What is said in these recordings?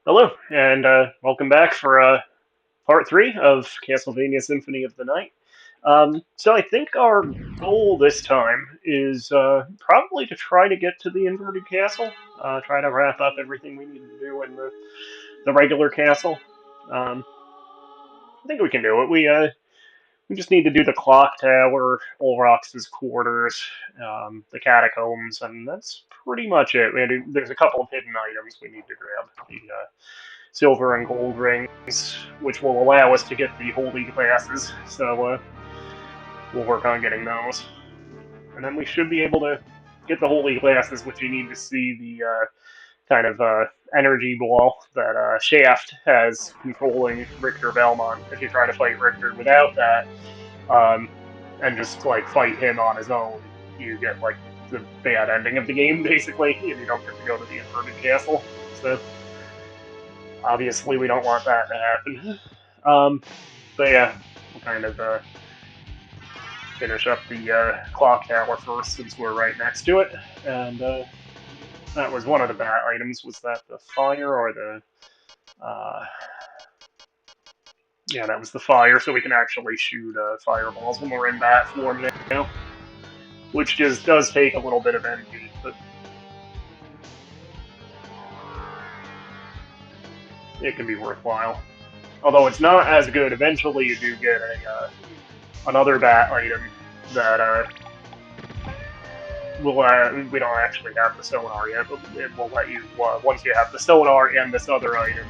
Hello, and welcome back for part three of Castlevania Symphony of the Night. So I think our goal this time is probably to try to get to the inverted castle, try to wrap up everything we need to do in the regular castle. Um, I think we can do it. We just need to do the clock tower, Olrox's quarters, the catacombs, and that's pretty much it. There's a couple of hidden items we need to grab. The silver and gold rings, which will allow us to get the holy glasses. So we'll work on getting those, and then we should be able to get the holy glasses, which you need to see the kind of energy ball that Shaft has controlling Richter Belmont. If you try to fight Richter without that, and just like fight him on his own, you get like the bad ending of the game basically, and you don't get to go to the inverted castle. So obviously we don't want that to happen. But yeah, we'll kind of finish up the clock tower first since we're right next to it. And that was one of the bat items. Was that the fire or the? Yeah, that was the fire. So we can actually shoot fireballs when we're in bat form now, which just does take a little bit of energy, but it can be worthwhile. Although it's not as good. Eventually, you do get a another bat item that we don't actually have the sonar yet, but it will let you, once you have the sonar and this other item,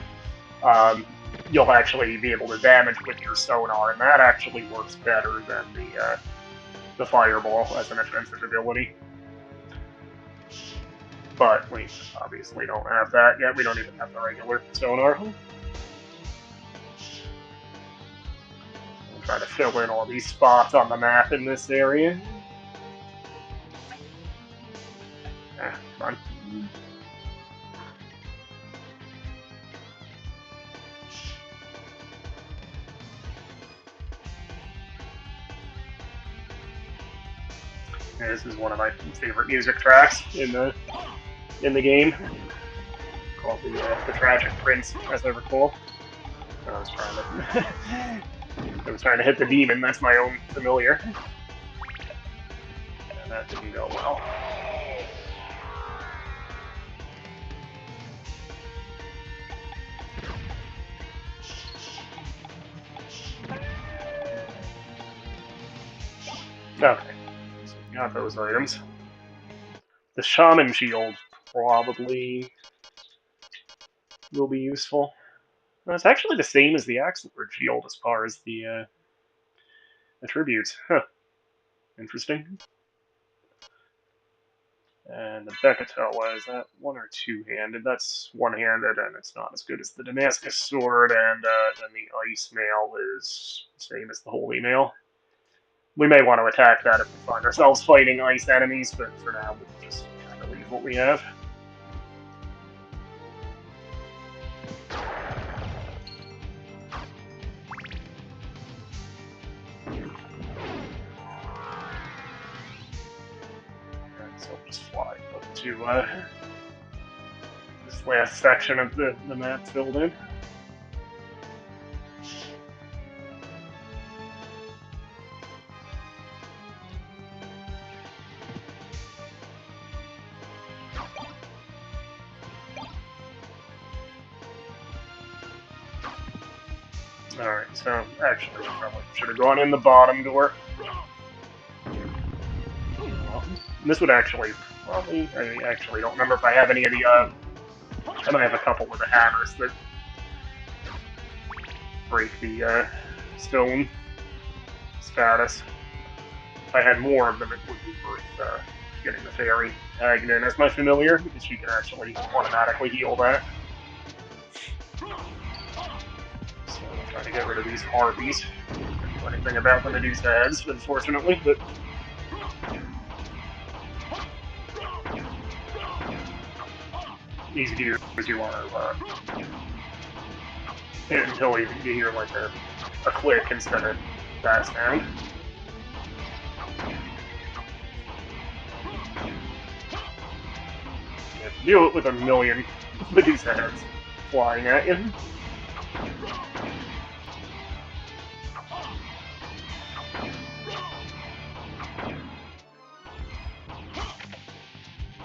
you'll actually be able to damage with your sonar, and that actually works better than the fireball as an offensive ability. But we obviously don't have that yet. We don't even have the regular sonar. We'll try to fill in all these spots on the map in this area. Come on. Yeah, this is one of my favorite music tracks in the game, called the Tragic Prince, as I recall. I was trying to I was trying to hit the demon. That's my own familiar, and that didn't go well. Okay, so we got those items. The Shaman Shield probably will be useful. It's actually the same as the Axelward Shield as far as the attributes. Huh. Interesting. And the Bekatoa, is that one or two-handed? That's one-handed, and it's not as good as the Damascus Sword, and then the Ice Mail is the same as the Holy Mail. We may want to attack that if we find ourselves fighting ice enemies, but for now we'll just kind of leave what we have. So I'll just fly up to this last section of the map filled in. Alright, so actually I probably should have gone in the bottom door. Well, this would actually probably, I actually don't remember if I have any of the, I might have a couple of the hammers that break the stone status. If I had more of them, it would be worth getting the fairy tagged in as my familiar, because she can actually automatically heal that. So I'm trying to get rid of these harpies. Can't do anything about the Medusa heads, unfortunately, but easy to use if you want to hit it until you hear like a click instead of that sound. You have to deal with a million Medusa heads. flying at you.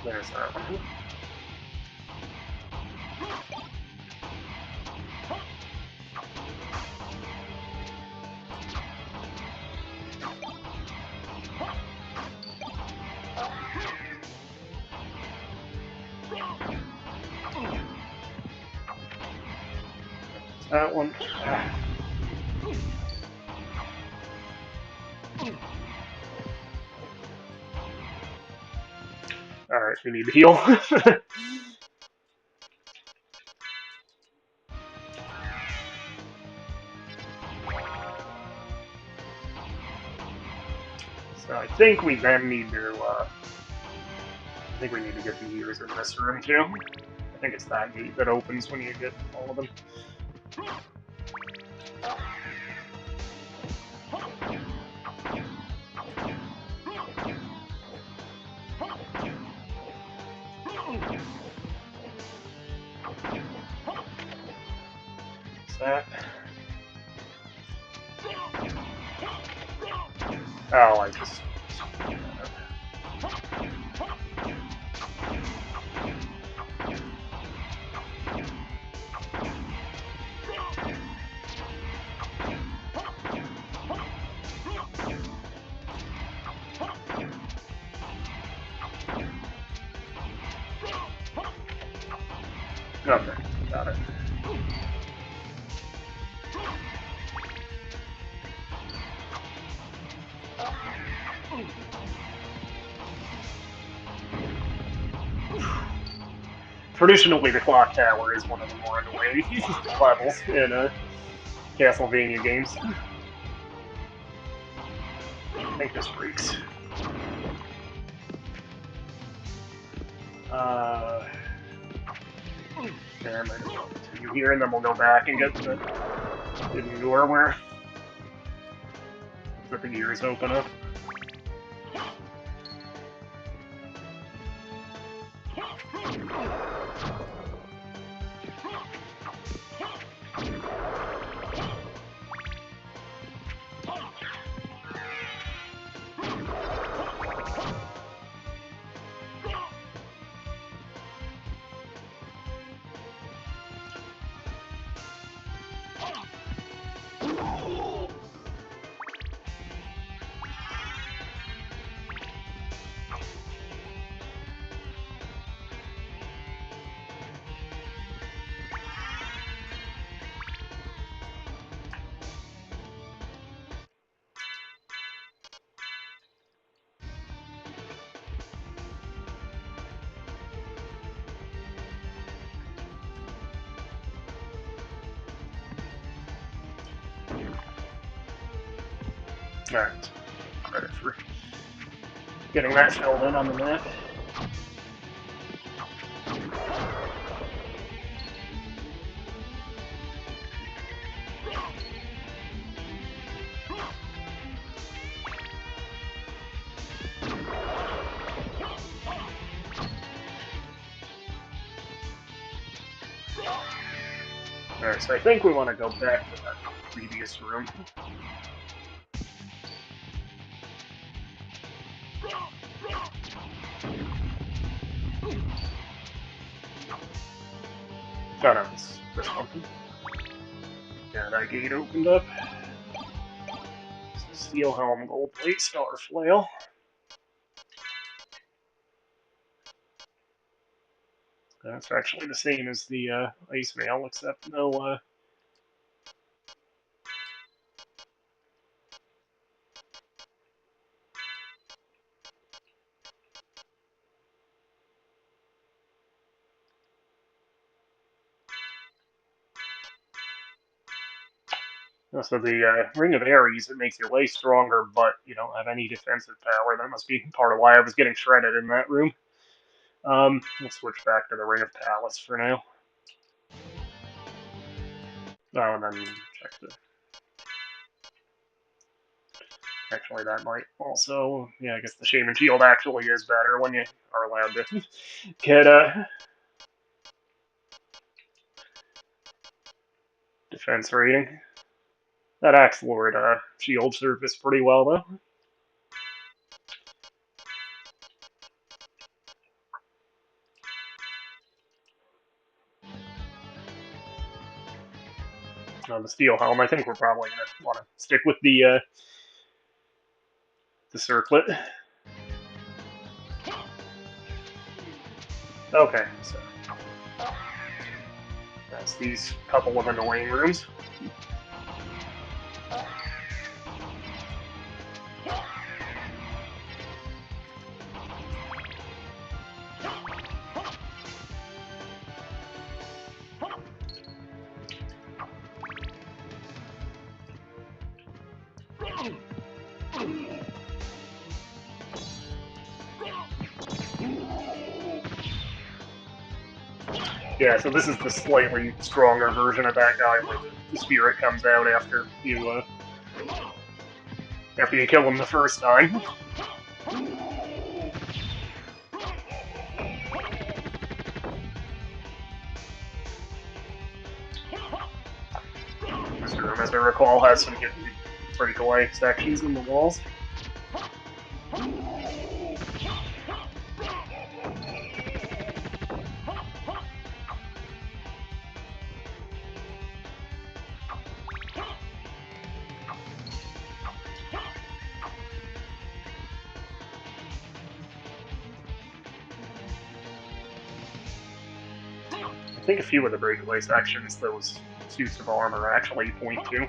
There's that one. That one. Alright, we need to heal. So I think we then need to, I think we need to get the gears in this room too. I think it's that gate that opens when you get all of them. What's that? Oh, I just... Okay, got it. Traditionally, the clock tower is one of the more annoying levels in Castlevania games. I think this breaks. Yeah, I might as well continue here, and then we'll go back and get the hidden door where the gears open up. Alright, credit for getting that filled in on the map. Alright, so I think we want to go back to that previous room. Oh no, it's this one. Yeah, that gate opened up. Steel helm, gold plate, star flail. That's actually the same as the ice mail, except no. So the Ring of Ares, it makes your way stronger, but you don't have any defensive power. That must be part of why I was getting shredded in that room. We'll switch back to the Ring of Palace for now. Oh, and then check the... Actually, that might also... Yeah, I guess the Shaman Shield actually is better when you are allowed to get defense rating. That Axe Lord shield surfaced pretty well, though. On the Steel Helm, I think we're probably going to want to stick with the circlet. Okay, so that's these couple of annoying rooms. Yeah, so this is the slightly stronger version of that guy where the spirit comes out after you kill him the first time. This room, as I recall, has some hidden breakaway sections in the walls. I think a few of the breakaway sections those suits of armor actually point to.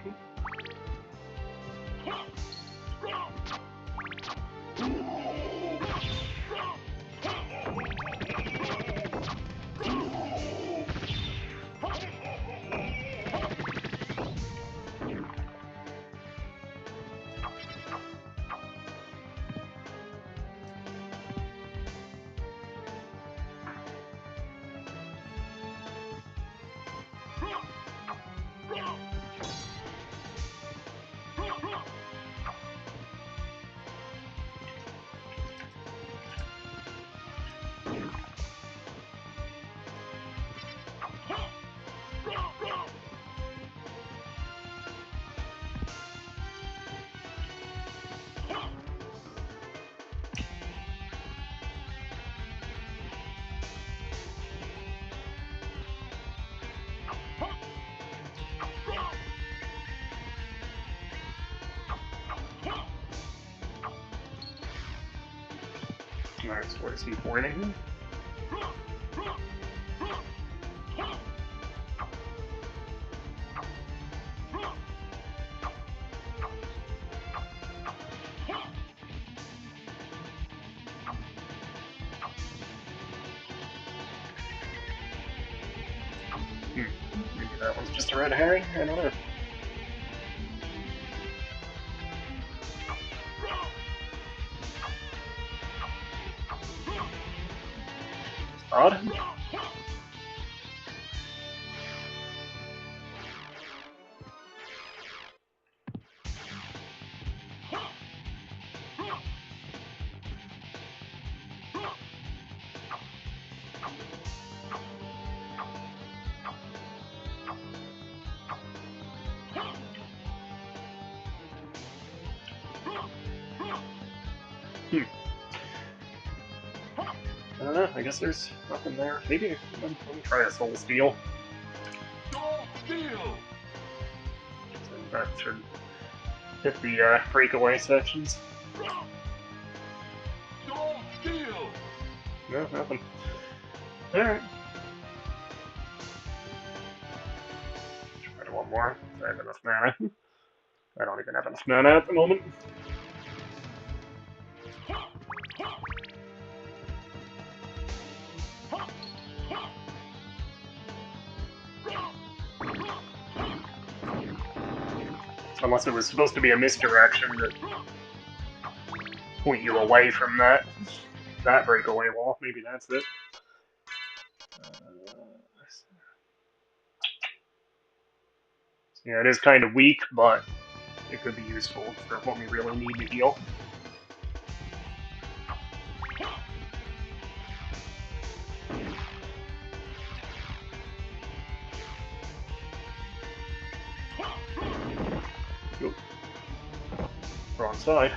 Alright, so where is he pointing? Maybe that one's just a red herring? I don't know. Odd. I don't know, I guess there's nothing there. Maybe, let me try a Soul Steel. Soul Steel! So that should hit the breakaway sections. Soul Steel! No, nothing. Alright. Try one more. I have enough mana. I don't even have enough mana at the moment. Unless it was supposed to be a misdirection to point you away from that breakaway wall. Maybe that's it. Yeah, it is kind of weak, but it could be useful for when we really need to heal. Wrong side.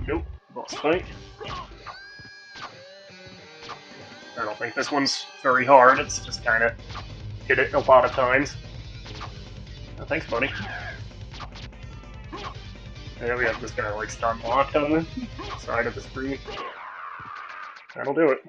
Nope, boss fight. I don't think this one's very hard, it's just kind of hit it a lot of times. Oh, thanks, buddy. Yeah, we have this guy like stun locked on the side of the screen. That'll do it.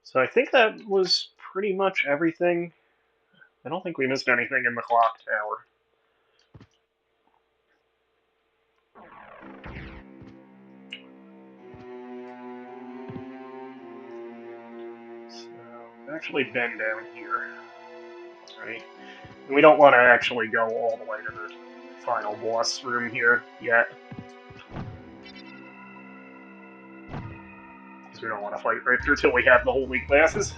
So I think that was pretty much everything. I don't think we missed anything in the clock tower. So we've actually been down here, right? And we don't want to actually go all the way to the final boss room here yet. Because we don't want to fight right through till we have the holy glasses.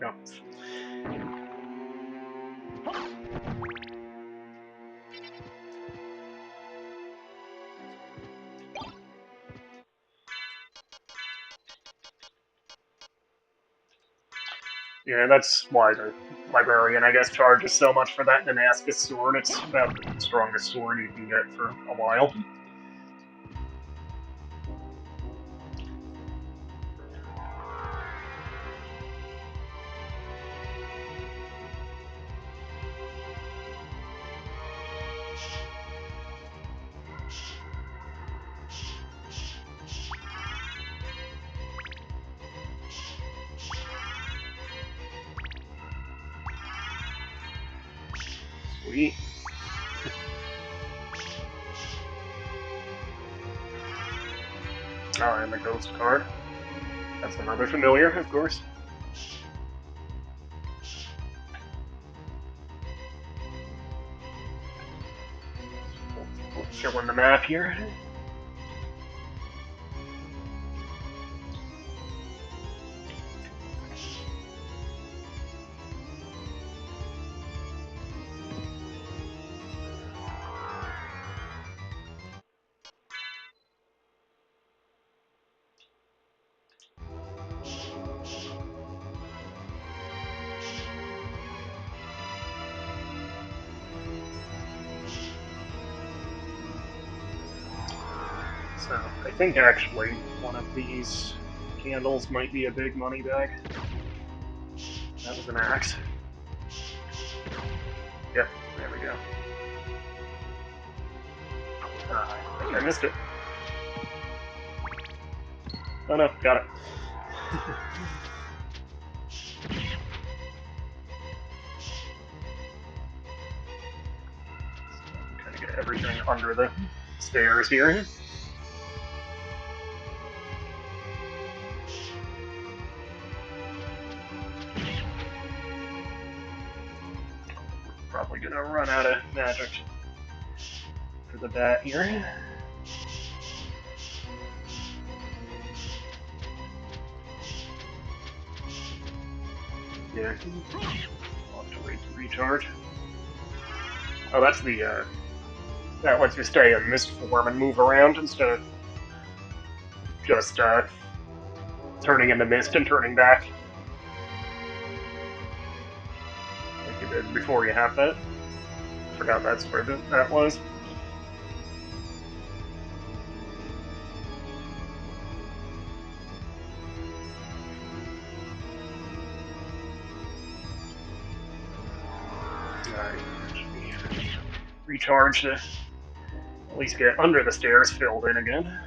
No. Yeah, that's why the librarian, I guess, charges so much for that Damascus sword. It's about the strongest sword you can get for a while. Sweet. Oh, and the ghost card. That's another familiar, of course. We'll fill in the map here. So I think actually one of these candles might be a big money bag. That was an axe. Yep, there we go. I think I missed it. Oh no, got it. Kind of get everything under the stairs here. Probably gonna run out of magic for the bat here. Yeah, I'll have to wait to recharge. Oh, that's the, that lets you stay in this form and move around instead of just, turning into mist and turning back. Like you did before you have that. Forgot that's where that was. Alright, recharge to at least get under the stairs filled in again.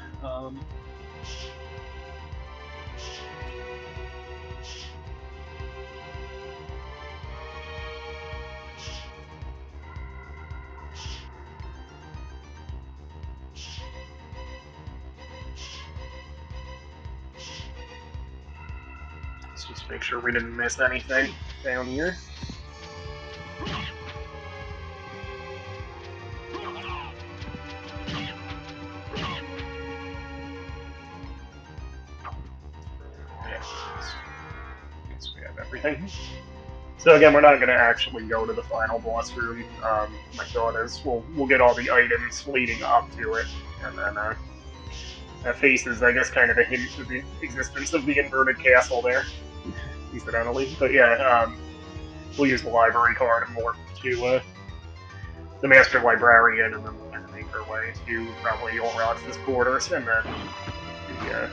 Just make sure we didn't miss anything down here. Guess we have everything. So again, we're not going to actually go to the final boss room. My thought is we'll get all the items leading up to it, and then that faces, I guess, kind of a hint to the existence of the inverted castle there, incidentally. But yeah, we'll use the library card and morph to the Master Librarian, and then we'll kind of make our way to probably Olrox's quarters, and then the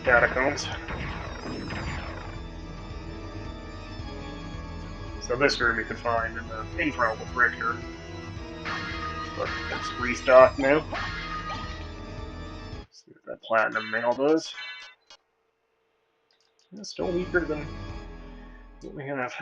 catacombs. So this room you can find in the intro with Richter, but it's restocked now. See what that platinum mail does. It's still weaker than what we have.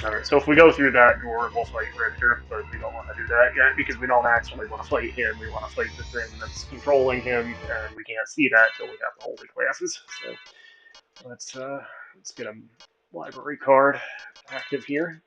Alright, so if we go through that door, we'll fight Richter, but we don't want to do that yet because we don't actually want to fight him. We want to fight the thing that's controlling him, and we can't see that until we have the holy classes. So let's get a library card active here.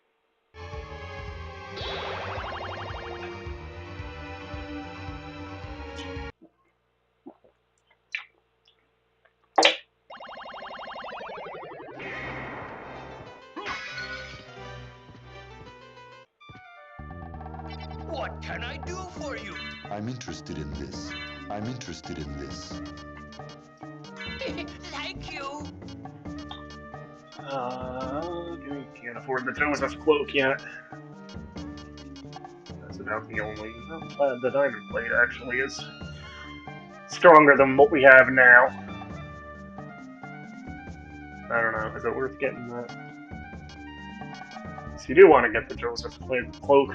What can I do for you? I'm interested in this. I'm interested in this. Thank you. Can't afford the Joseph cloak yet. That's about the only. The diamond plate actually is stronger than what we have now. I don't know. Is it worth getting that? So you do want to get the Joseph cloak.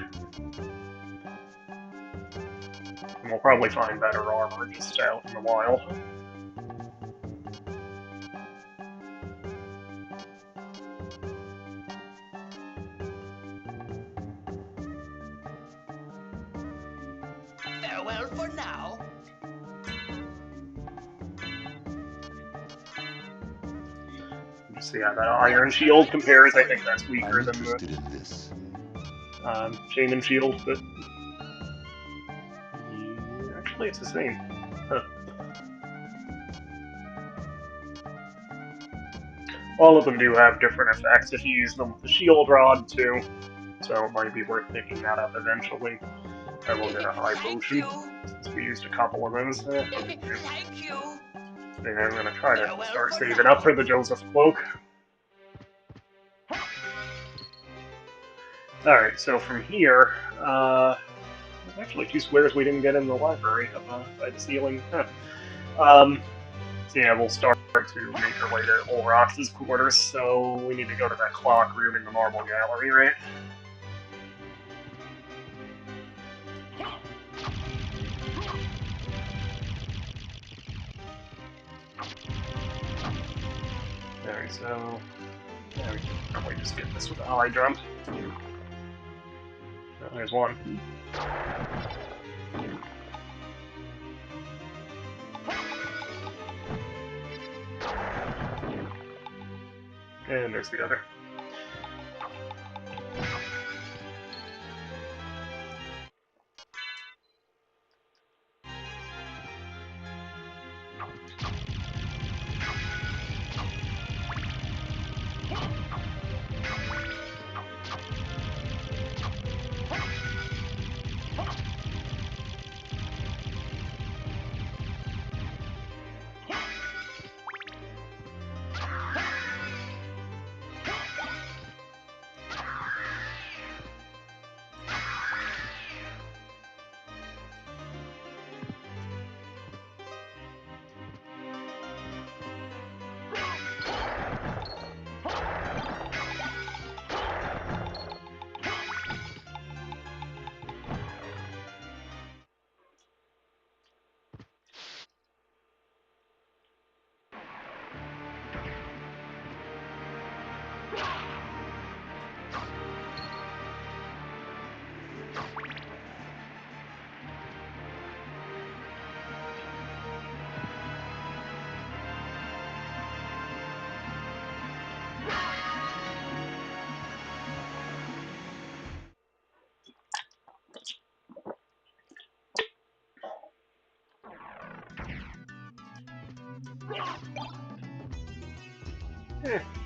And we'll probably find better armor just out in the wild. Farewell for now. Just see how that iron shield compares. I think that's weaker I'm than interested in this. the shaman shield, but actually it's the same. Huh. All of them do have different effects if you use them with the shield rod too, so it might be worth picking that up eventually. I will get a high potion since we used a couple of those. Thank you. And I'm gonna try to start saving up for the Joseph cloak. Alright, so from here, there's actually 2 squares we didn't get in the library up by the ceiling. Huh. So yeah, we'll start to make our way to Olrox's quarters, so we need to go to that clock room in the marble gallery, right? Alright, so yeah, we can probably just get this with a high jump. Oh, there's one. And there's the other.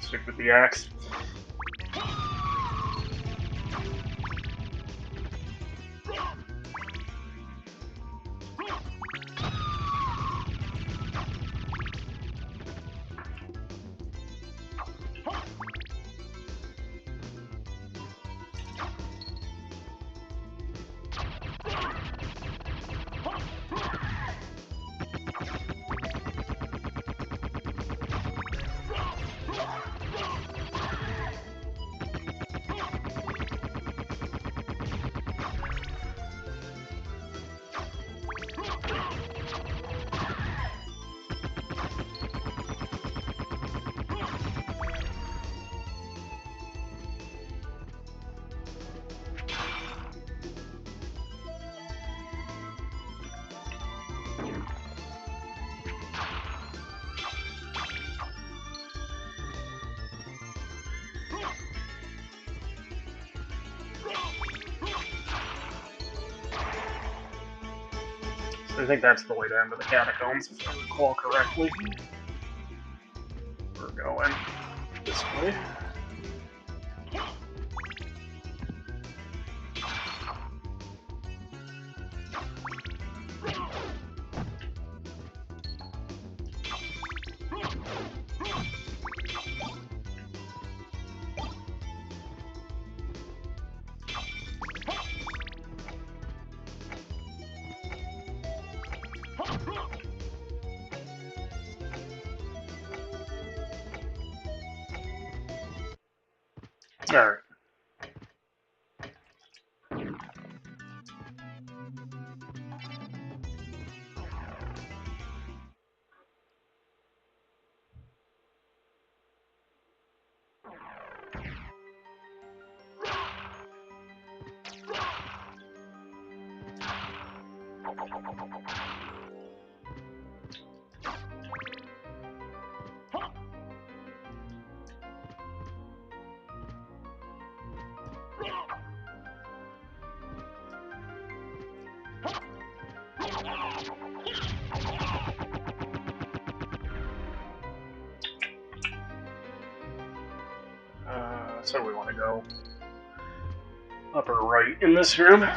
Stick with the axe. I think that's the way down to the catacombs, if I recall correctly. We're going this way. Alright. So we want to go upper right in this room.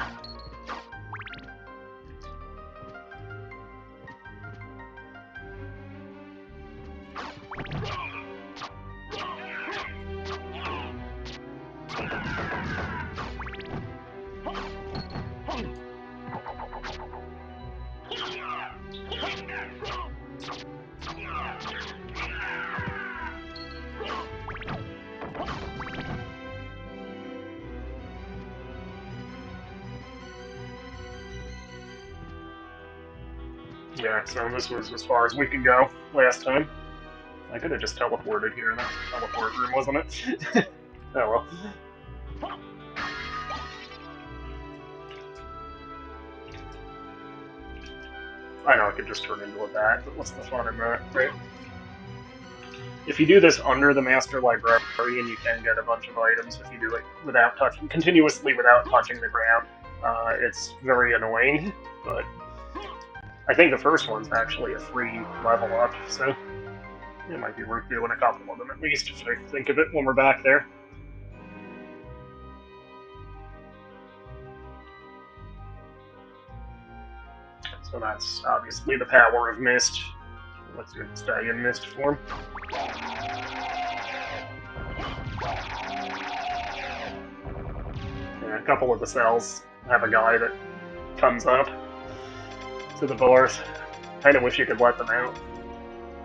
Yeah, so this was as far as we could go last time. I could have just teleported here, and that's the teleport room, wasn't it? Oh well. I know I could just turn into a bat, but what's the fun in that, right? If you do this under the Master Librarian, you can get a bunch of items if you do it without touching, continuously without touching the ground. It's very annoying, but I think the first one's actually a free level up, so it might be worth doing a couple of them at least, if I think of it when we're back there. So that's obviously the power of Mist. Let's stay in Mist form. And a couple of the cells have a guy that comes up to the bars. Kinda wish you could let them out.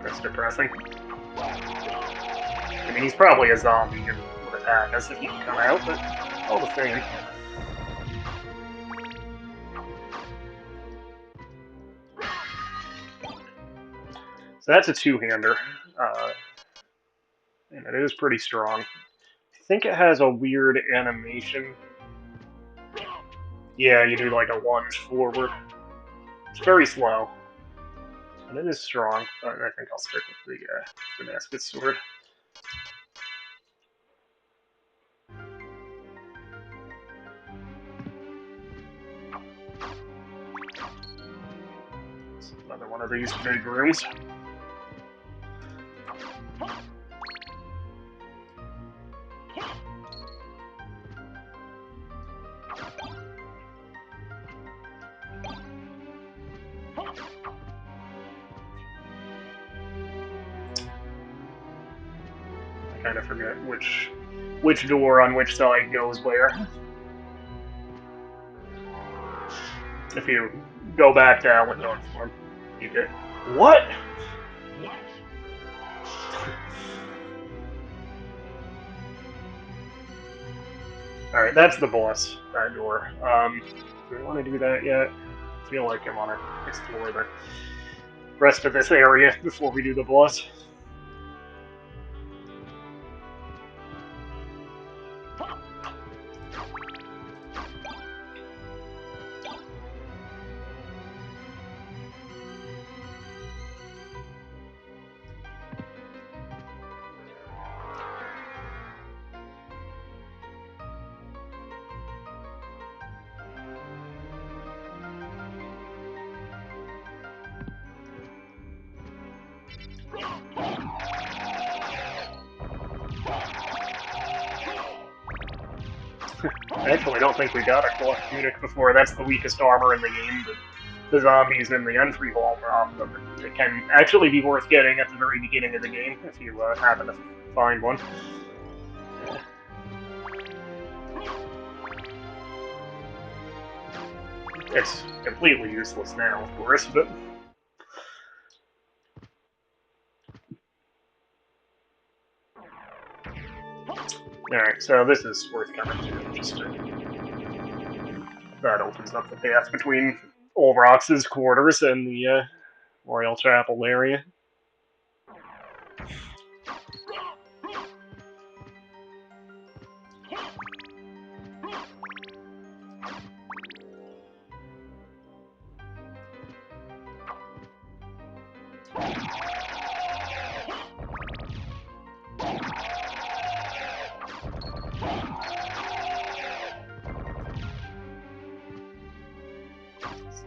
That's depressing. I mean, he's probably a zombie and would attack us if he can come out, but all the same. So that's a two-hander, and it is pretty strong. I think it has a weird animation. Yeah, you do like a lunge forward. It's very slow, and it is strong, but I think I'll stick with the Damascus sword. Another one of these big rooms. kind of forget which door on which side goes where. If you go back to Alec form, you get what? What? All right, that's the boss. That door. Do we want to do that yet? I feel like I want to explore the rest of this area before we do the boss. I actually don't think we got a cloth tunic before. That's the weakest armor in the game. The zombies in the entry hall drop them. It can actually be worth getting at the very beginning of the game if you happen to find one. It's completely useless now, of course, but... Alright, so this is worth coming to, just to... That opens up the path between Olrox's quarters and the Royal Chapel area.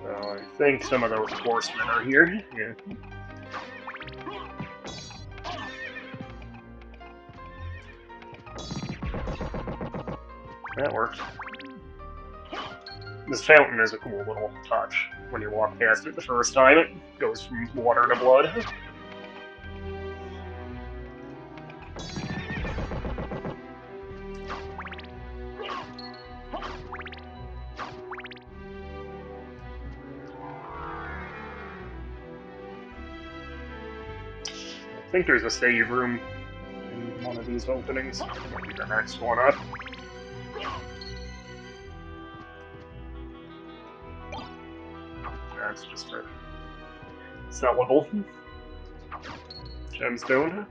So I think some of those horsemen are here. Yeah. That worked. This fountain is a cool little touch. When you walk past it the first time, it goes from water to blood. I think there's a save room in one of these openings. Might be the next one up. That's just a sellable gemstone.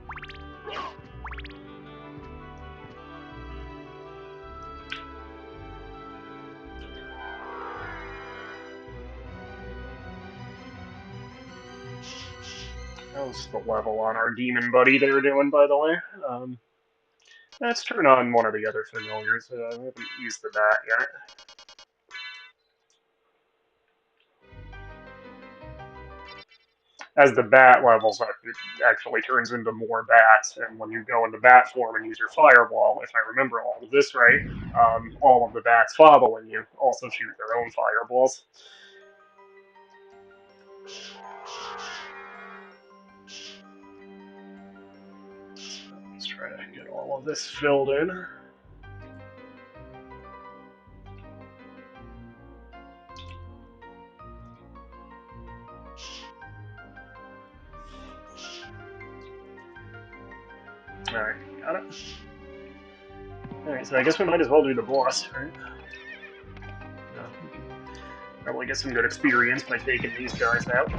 How's the level on our demon buddy they were doing, by the way? Let's turn on one of the other familiars. We haven't used the bat yet. As the bat levels up, it actually turns into more bats, and when you go into bat form and use your fireball, if I remember all of this right, all of the bats following you also shoot their own fireballs. So let's try to get all of this filled in. Alright, got it. Alright, so I guess we might as well do the boss, right? Probably get some good experience by taking these guys out.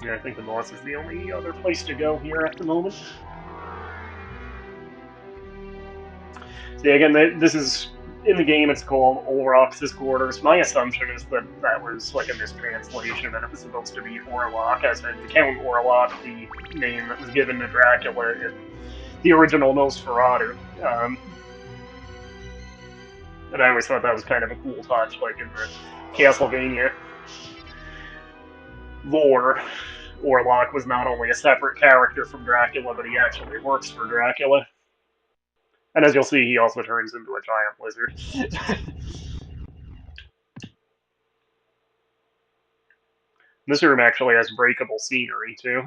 Yeah, I think the boss is the only other place to go here at the moment. See, again, this is in the game. It's called Olrox's quarters. My assumption is that that was like a mistranslation, and it was supposed to be Orlok, as in Count Orlok, the name that was given to Dracula in the original Nosferatu. And I always thought that was kind of a cool touch, like in the Castlevania lore. Orlok was not only a separate character from Dracula, but he actually works for Dracula. And as you'll see, he also turns into a giant lizard. This room actually has breakable scenery, too.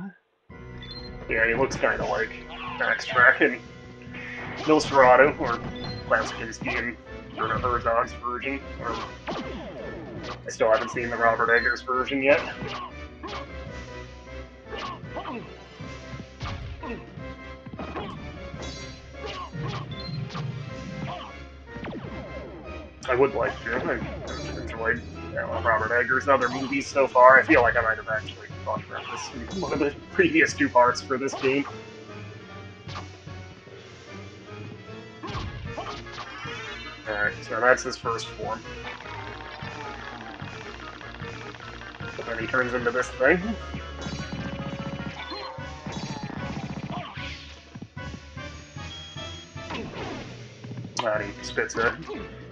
Yeah, he looks kind of like Max Shrek in Nosferatu, or Klaus Kinski in Werner Herzog's version. I still haven't seen the Robert Eggers version yet. I would like to. I've enjoyed Robert Eggers' other movies so far. I feel like I might have actually talked about this in one of the previous two parts for this game. Alright, so that's his first form. But then he turns into this thing. And he spits a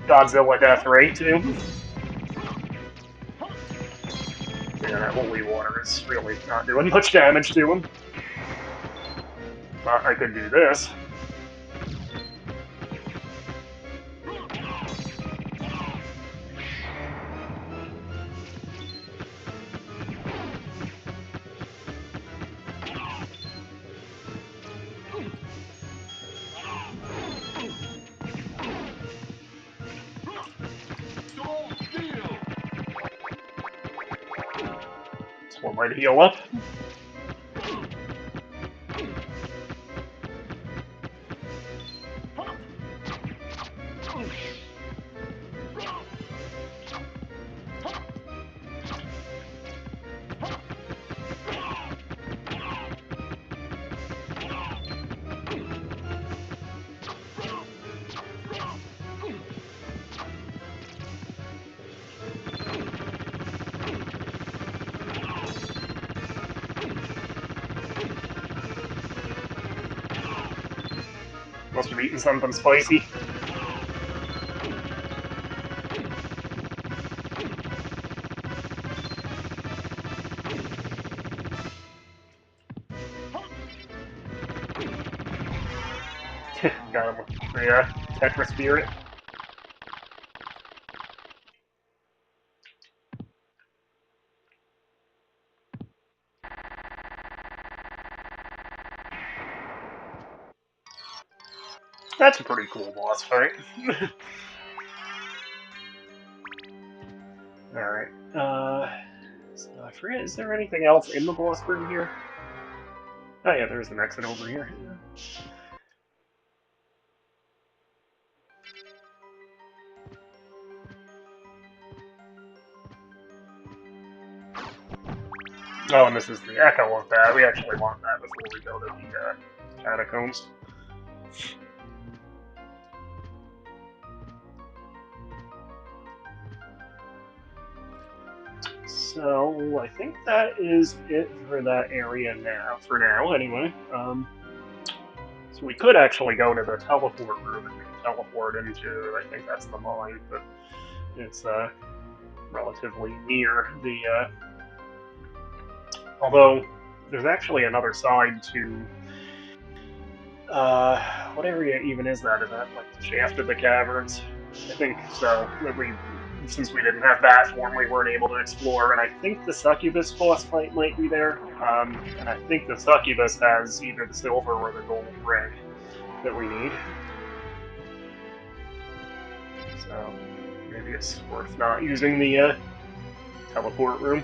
Godzilla death ray, too. Yeah, that holy water is really not doing much damage to him. But I could do this. It's one way to heal up. Must have eaten something spicy. Got him with the Tetra Spirit. That's a pretty cool boss fight. Alright, so I forget, is there anything else in the boss room here? Oh yeah, there's an exit over here. Oh, and this is the echo of that. We actually want that before we go to the catacombs. So, I think that is it for that area now, for now, anyway. So we could actually go to the teleport room and teleport into, I think that's the mine, but it's relatively near the, although there's actually another side to, what area even is that? Is that like the shaft of the caverns? I think so. Since we didn't have that form, we weren't able to explore, and I think the succubus boss fight might be there. And I think the succubus has either the silver or the gold ring that we need. So maybe it's worth not using the teleport room.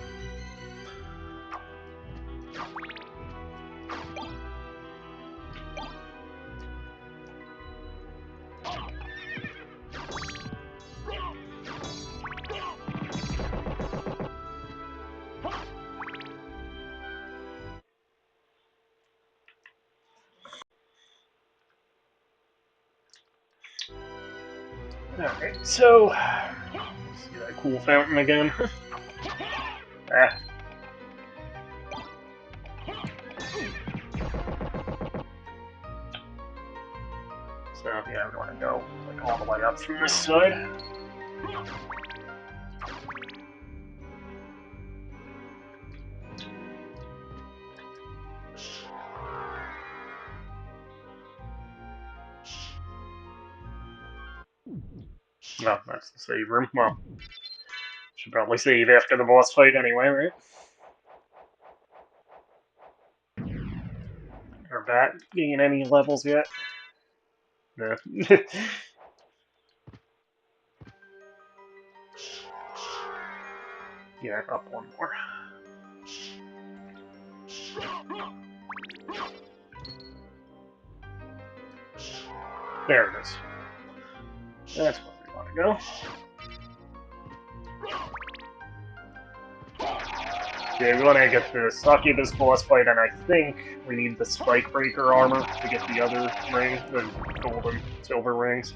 Alright, so see that cool fountain again. Ah. So yeah, we want to go like all the way up from this side. No, that's the save room. Well, should probably save after the boss fight anyway, right? that gain any levels yet. No. Yeah, up one more. There it is. That's where we want to go. Yeah, we want to get the Succubus boss fight, and I think we need the Spike Breaker armor to get the other ring, the gold and silver rings.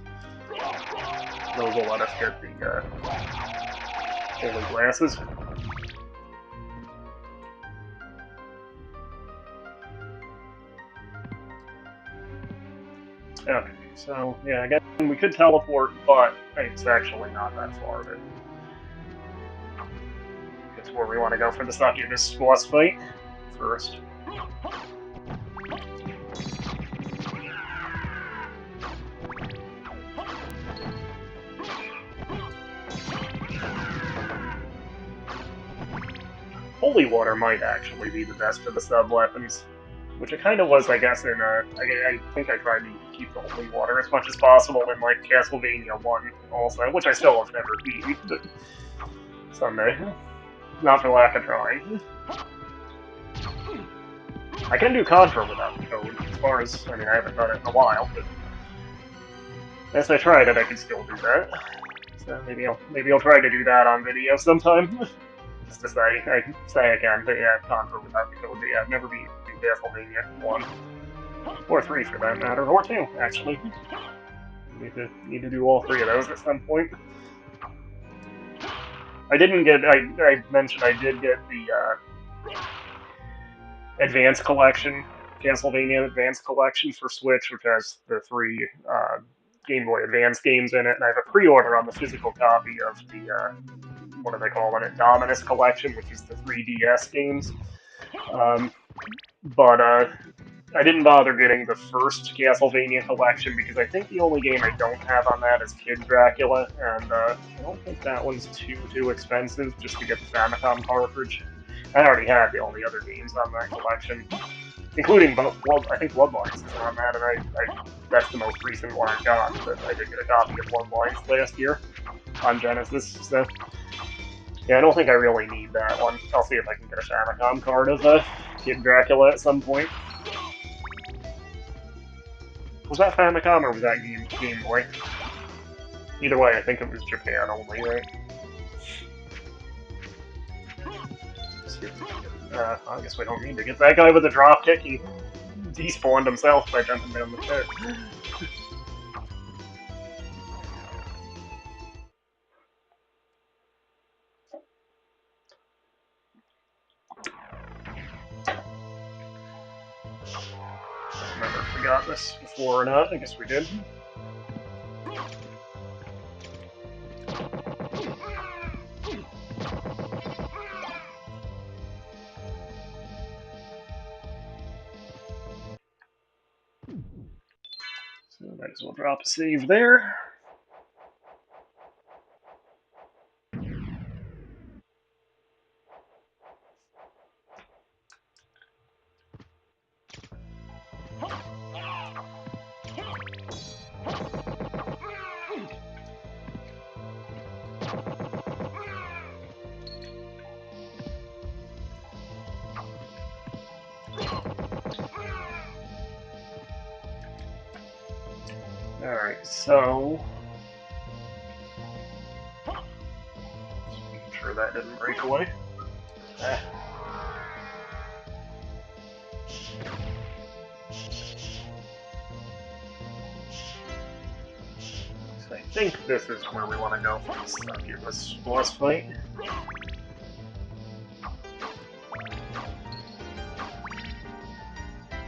Those will let us get the holy glasses. Okay, so yeah, again, we could teleport, but it's actually not that far to get to where we want to go for the Succubus boss fight first. Holy water might actually be the best of the sub-weapons, which it kind of was, I guess, in, I think I tried to keep the holy water as much as possible in, like, Castlevania 1 also, which I still have never beat, but someday. Not for lack of trying. I can do Contra without the code, as far as, I mean, I haven't done it in a while, but as I tried it, I can still do that. So maybe I'll try to do that on video sometime. Just to say I can, but yeah, Contra without the code, but yeah, I've never beaten Castlevania 1. Or 3 for that matter, or 2, actually. Need to do all 3 of those at some point. I didn't get, I mentioned I did get the, Advanced Collection, Castlevania Advanced Collection for Switch, which has the 3, Game Boy Advance games in it, and I have a pre-order on the physical copy of the, what are they calling it, Dominus Collection, which is the 3DS games. But I didn't bother getting the first Castlevania collection because I think the only game I don't have on that is Kid Dracula, and I don't think that one's too expensive just to get the Famicom cartridge. I already had all the other games on that collection, including I think Bloodlines is on that, and that's the most recent one I got, but I did get a copy of Bloodlines last year on Genesis, so yeah, I don't think I really need that one. I'll see if I can get a Famicom card of Kid Dracula at some point. Was that Famicom or was that Game Boy? Either way, I think it was Japan only, right? I guess we don't need to get that guy with a dropkick. He despawned himself by jumping down the pit. I don't remember if we got this before or not. I guess we did. So might as well drop a save there. Alright, so making sure that didn't break away. So I think this is where we want to go for this Succubus boss fight.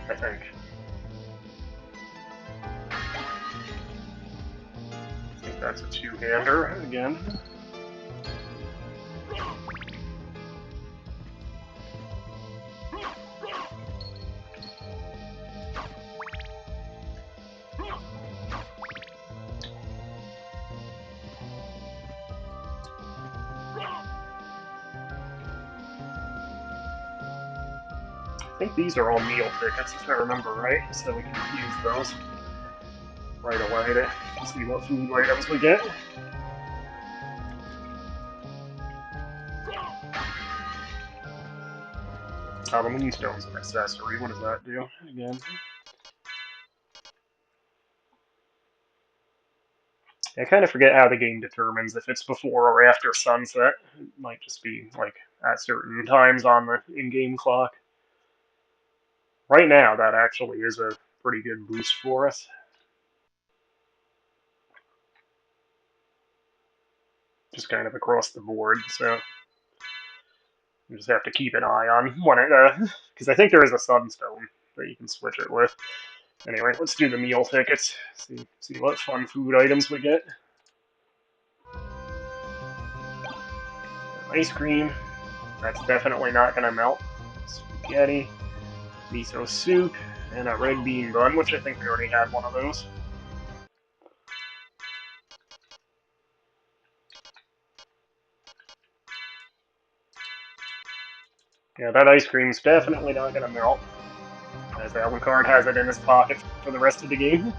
I think. I think that's a two-hander again. I think these are all meal tickets, if I remember right, so we can use those right away to see what food items we get. Oh, the moonstone's an accessory. What does that do again? I kind of forget how the game determines if it's before or after sunset. It might just be like at certain times on the in-game clock. Right now, that actually is a pretty good boost for us. Just kind of across the board, so you just have to keep an eye on when it, because I think there is a sunstone that you can switch it with. Anyway, let's do the meal tickets. See what fun food items we get. Ice cream. That's definitely not gonna melt. Spaghetti, miso soup, and a red bean bun, which I think we already had one of those. Yeah, that ice cream's definitely not gonna melt, as Alucard has it in his pocket for the rest of the game.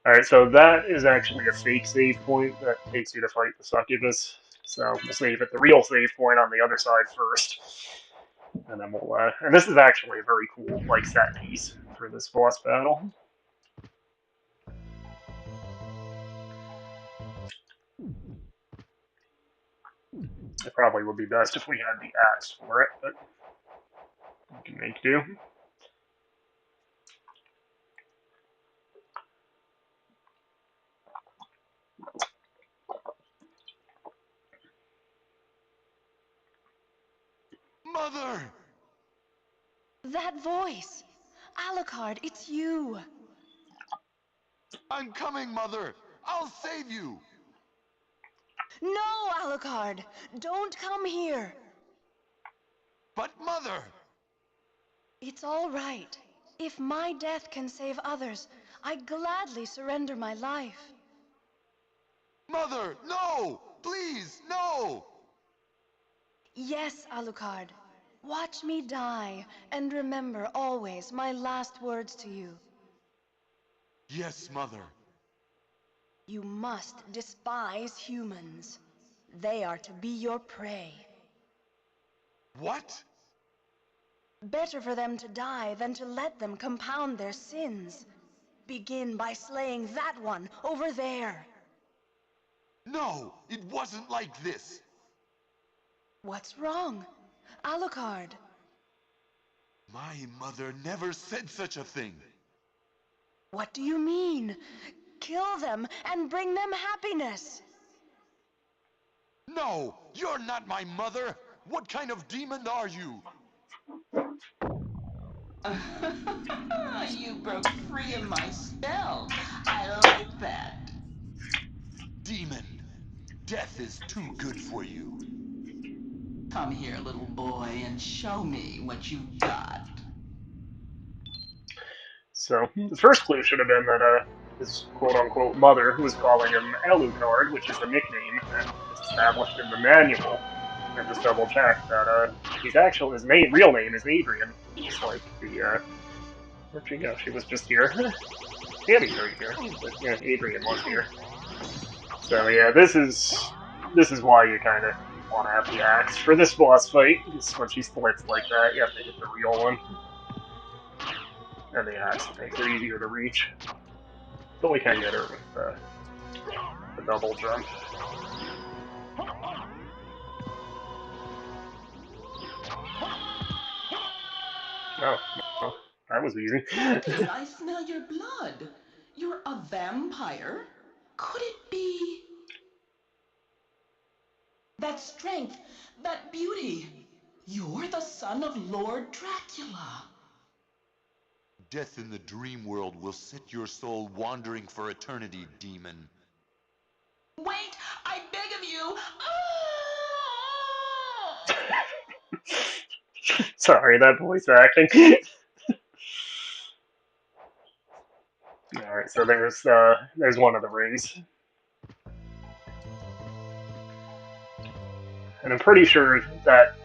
Alright, so that is actually a fake save point that takes you to fight the succubus. So we'll save at the real save point on the other side first. And then we'll, and this is actually a very cool, like, set piece for this boss battle. It probably would be best if we had the axe for it, but we can make do. Mother! That voice! Alucard, it's you! I'm coming, Mother! I'll save you! No, Alucard! Don't come here! But Mother! It's all right. If my death can save others, I gladly surrender my life. Mother, no! Please, no! Yes, Alucard. Watch me die, and remember always my last words to you. Yes, Mother. You must despise humans. They are to be your prey. What? Better for them to die than to let them compound their sins. Begin by slaying that one over there. No, it wasn't like this. What's wrong? Alucard. My mother never said such a thing. What do you mean? Kill them and bring them happiness. No, you're not my mother. What kind of demon are you? You broke free of my spell. I like that. Demon, death is too good for you. Come here, little boy, and show me what you've got. So the first clue should have been that his quote-unquote mother was calling him Alucard, which is a nickname that is established in the manual. And just double check that his real name is Adrian, just like the where'd she go? She was just here. Tammy's right here, but yeah, Adrian was here. So yeah, this is why you kind of want to have the axe for this boss fight, because when she splits like that, you have to hit the real one, and the axe makes it easier to reach. But we can get her with the double jump. Oh, well, that was easy. Captain, I smell your blood. You're a vampire? Could it be? That strength, that beauty. You're the son of Lord Dracula. Death in the dream world will set your soul wandering for eternity, demon. Wait, I beg of you. Sorry, that voice acting. All right, so there's one of the rings, and I'm pretty sure that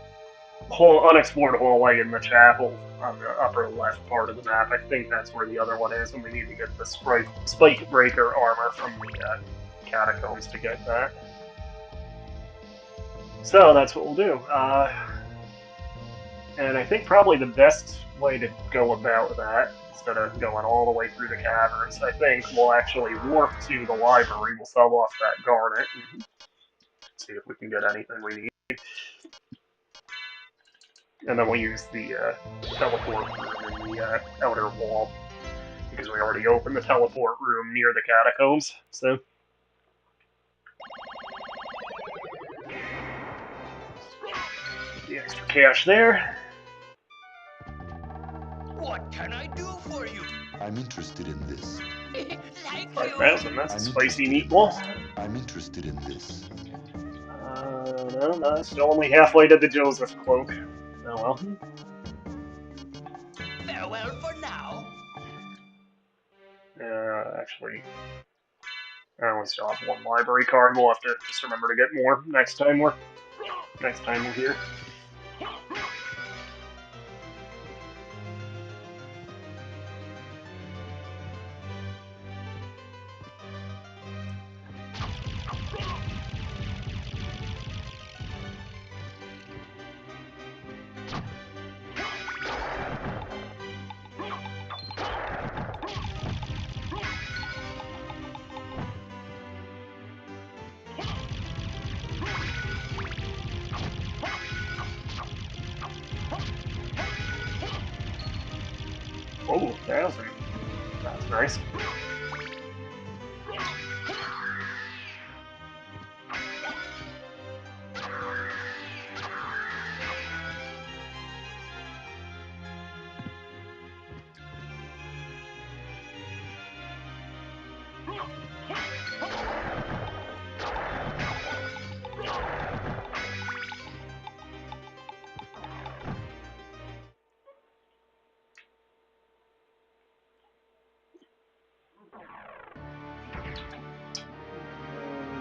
whole unexplored hallway in the chapel on the upper left part of the map. I think that's where the other one is, and we need to get the spike breaker armor from the catacombs to get that. So that's what we'll do. And I think probably the best way to go about that, instead of going all the way through the caverns, I think we'll actually warp to the library. We'll sell off that garnet and see if we can get anything we need. And then we'll use the teleport room in the outer wall, because we already opened the teleport room near the catacombs, so... The extra cash there. What can I do for you? I'm interested in this. Thank 5,000, that's a I'm spicy interested in meatball. this. I'm interested in this. No, still only halfway to the Joseph cloak. Oh well. Farewell for now. Actually, I only still have one library card. We'll have to just remember to get more next time we're here. Oh, 1,000. That's nice.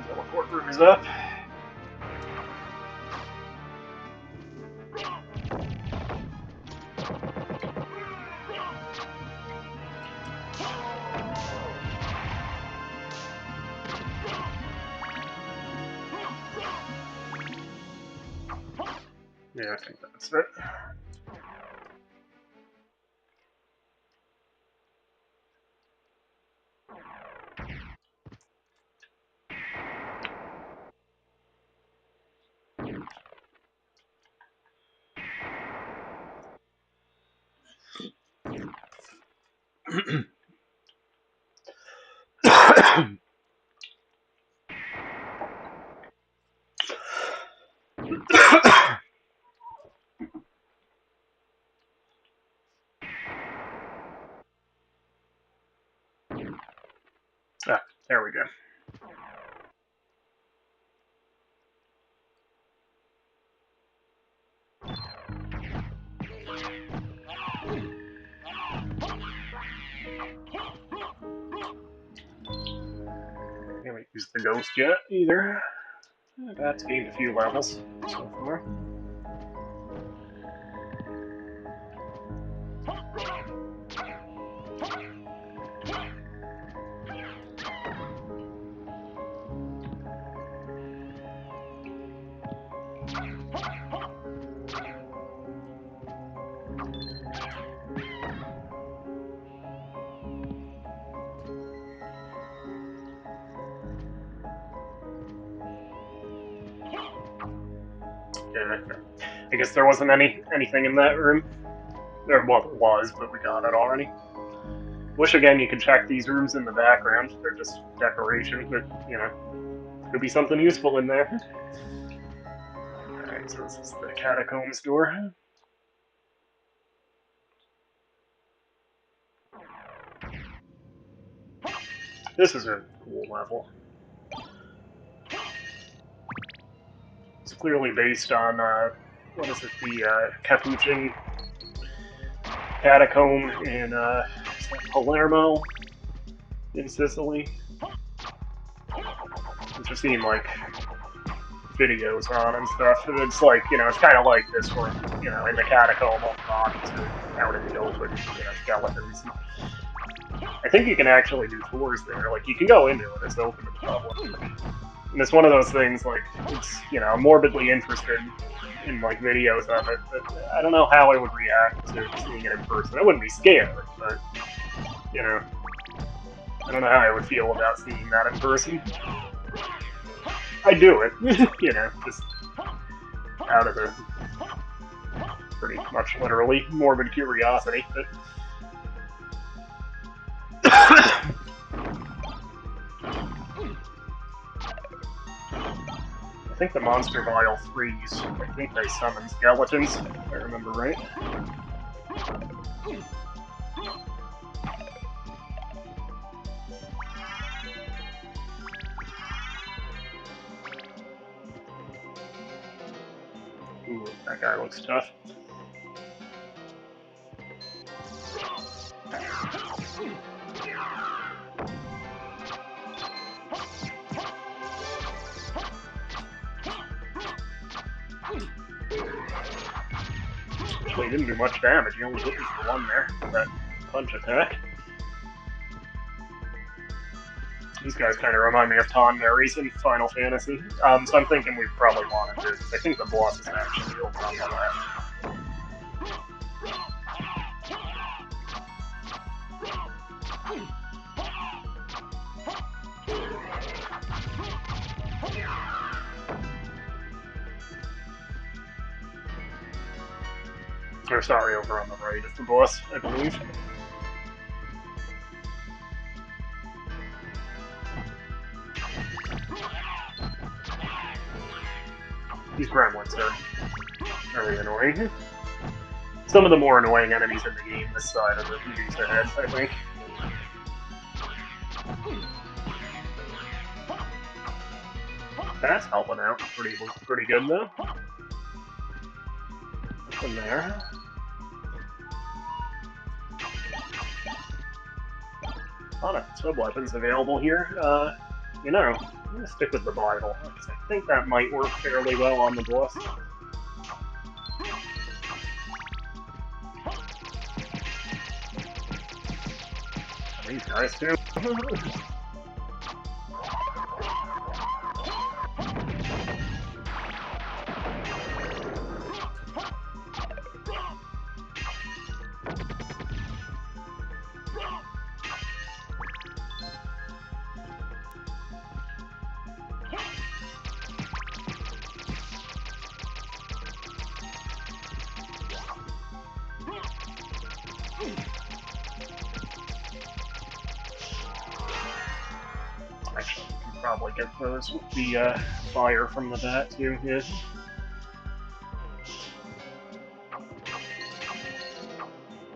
Teleport room is up. Yeah, I think that's it. Ah, there we go. Haven't used the ghost yet either. That's gained a few levels so far. Yeah, I guess there wasn't anything in that room. Well, there was, but we got it already. Wish again you could check these rooms in the background. They're just decoration, but could be something useful in there. Alright, so this is the catacombs door. This is a cool level. It's clearly based on, what is it, the Capuchin catacomb in Palermo in Sicily. Which would seem like videos on and stuff. And it's like, it's kind of like this where, in the catacomb, all the bodies are out in the open, skeletons. I think you can actually do tours there. Like, you can go into it, it's open to the public. And it's one of those things, like, it's, I'm morbidly interested in, like, videos of it, but I don't know how I would react to seeing it in person. I wouldn't be scared, but, I don't know how I would feel about seeing that in person. I'd do it, just out of the pretty much literally morbid curiosity, but I think the monster vial freeze. I think they summon skeletons, if I remember right. Ooh, that guy looks tough. Actually, he didn't do much damage. He only hit me for one there with that punch attack. These guys kind of remind me of Tonberries in Final Fantasy. So I'm thinking we probably want to do this. I think the boss is actually over on the left. Or sorry, over on the right is the boss, I believe. These gremlins are very annoying. Some of the more annoying enemies in the game this side of the Medusa heads, I think. That's helping out pretty good though. Nothing there. A lot of sub-weapons available here. I'm gonna stick with the Bible, because I think that might work fairly well on the boss. These guys too. Actually, we can probably get those with the fire from the bat too, yeah.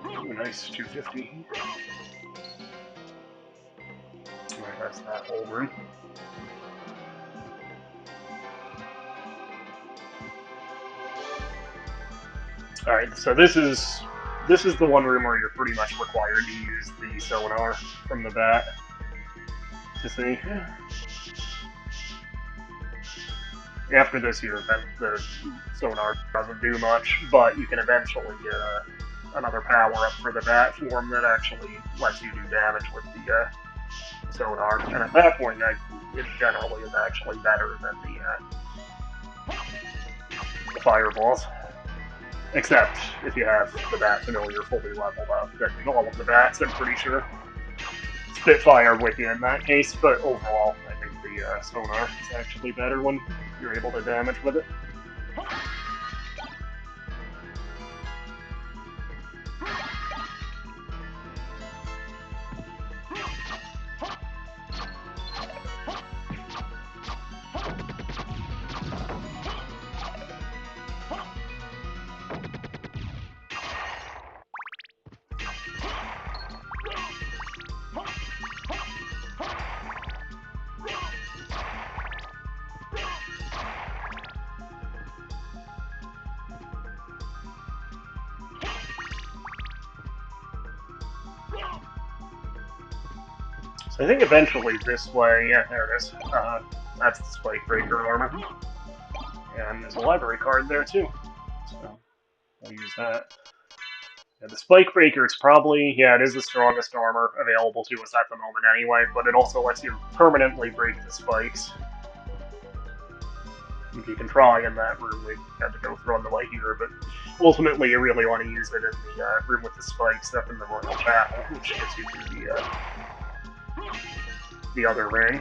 Ooh, nice, 250. Alright, that's that whole room. Alright, so this is the one room where you're pretty much required to use the sonar from the bat to see. After this year, then the sonar doesn't do much, but you can eventually get another power-up for the bat form that actually lets you do damage with the sonar, and at that point, it generally is actually better than the fireballs. Except if you have the bat familiar fully leveled up, then all of the bats, I'm pretty sure, spit fire with you in that case, but overall, I think the sonar is actually better when you're able to damage with it. So I think eventually this way, yeah, there it is. That's the Spike Breaker armor. And there's a library card there too, so I'll use that. Yeah, the Spike Breaker, it's probably, yeah, it is the strongest armor available to us at the moment anyway, but it also lets you permanently break the spikes. If you can try in that room, we had to go through on the way here, but ultimately you really want to use it in the room with the spikes up in the Royal Chapel, which gets you to the other ring.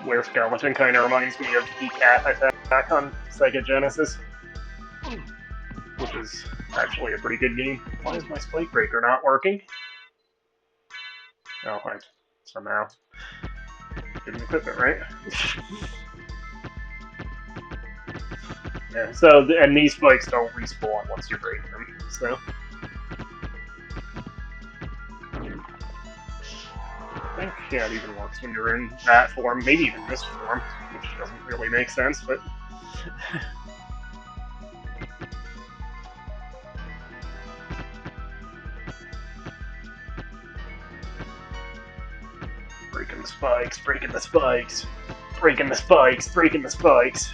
Where Skeleton kind of reminds me of the Cat Attack on Sega Genesis, which is actually a pretty good game. Why is my Spike Breaker not working? Oh, I somehow didn't equip it right. Yeah, so, and these spikes don't respawn once you break them, so. I think, yeah, it even works when you're in that form, maybe even this form, which doesn't really make sense, but. Breaking the spikes, breaking the spikes, breaking the spikes, breaking the spikes.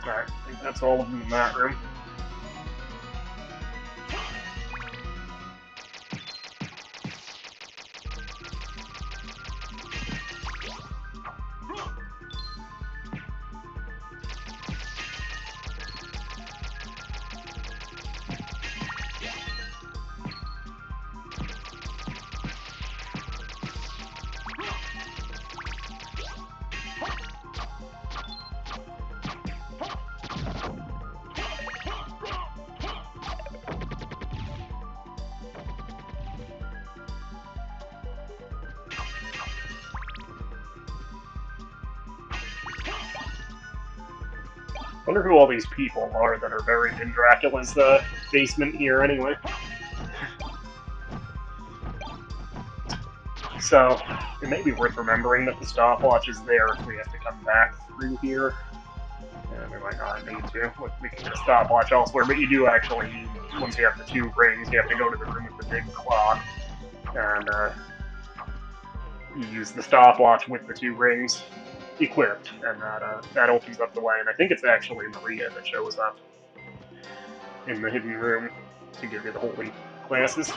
Alright, I think that's all of them in that room. I wonder who all these people are that are buried in Dracula's basement here anyway. So, it may be worth remembering that the stopwatch is there if we have to come back through here. And we might not need to. We can get a stopwatch elsewhere, but you do actually need, once you have the 2 rings, you have to go to the room with the big clock. And you use the stopwatch with the 2 rings equipped, and that opens up the way. And I think it's actually Maria that shows up in the hidden room to give you the holy glasses.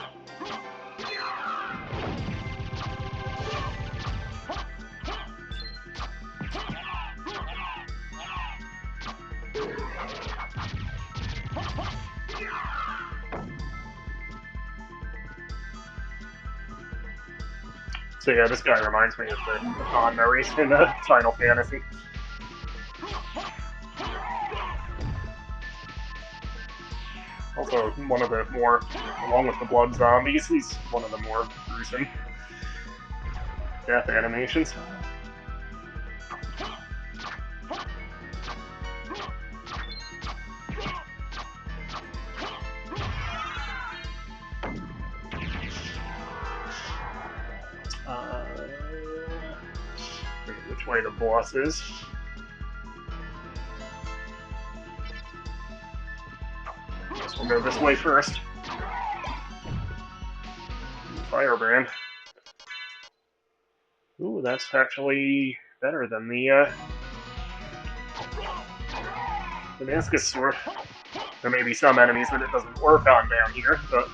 So yeah, this guy reminds me of the Conmarys in Final Fantasy. Also, one of the more, along with the blood zombies, he's one of the more gruesome death animations. Forget which way the boss is. Guess we'll go this way first. Firebrand. Ooh, that's actually better than the Damascus sword. There may be some enemies that it doesn't work on down here, but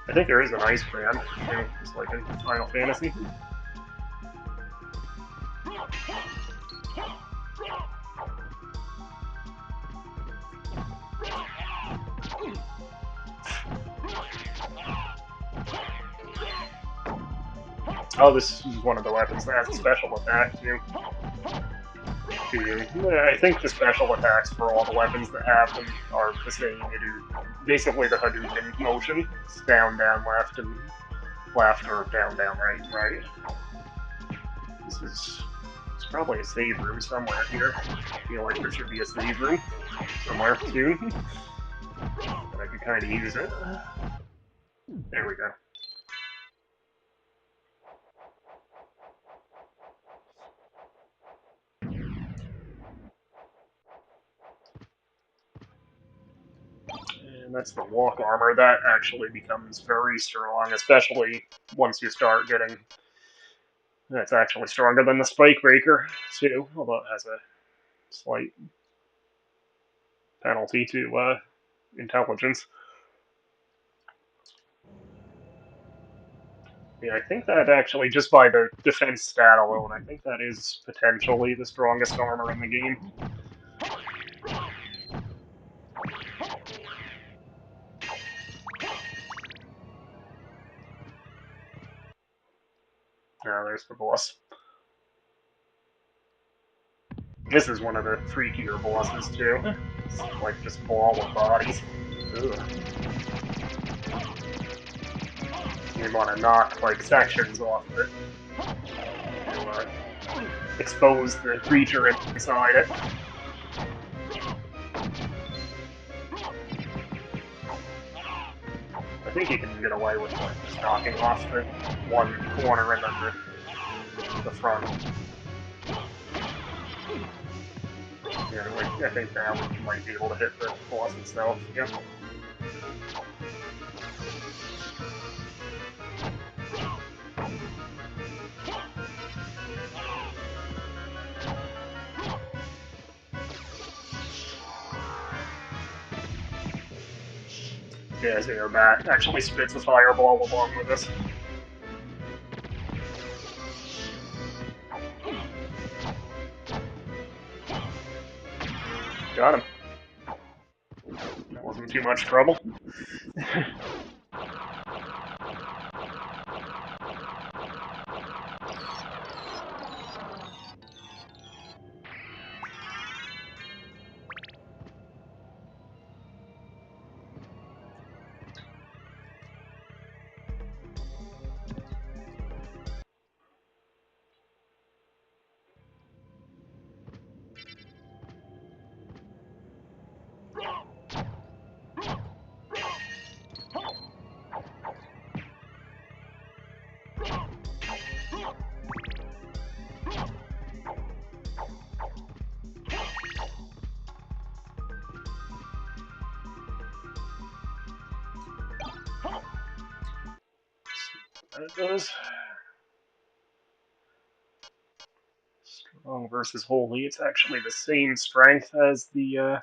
I think there is an ice brand, too, just like in Final Fantasy. Oh, this is one of the weapons that has a special attack, too. I think the special attacks for all the weapons that have them are the same. You do basically the Hadouken motion. It's down, down, left, and left, or down, down, right, and right. It's probably a save room somewhere here. I feel like there should be a save room somewhere soon. But I could kind of use it. There we go. And that's the walk armor. That actually becomes very strong, especially once you start getting... That's actually stronger than the Spike Breaker, too, although it has a slight penalty to intelligence. Yeah, I think that actually, just by the defense stat alone, I think that is potentially the strongest armor in the game. Now there's the boss. This is one of the freakier bosses, too. It's like just ball of bodies. Ugh. You want to knock, like, sections off of it to expose the creature inside it. I think you can get away with, like, just knocking off the one corner and then the front. Yeah, like, I think now you might be able to hit the boss itself. Yep. Yeah, so that actually spits a fireball along with us. Got him. That wasn't too much trouble. That does. Strong versus holy. It's actually the same strength as the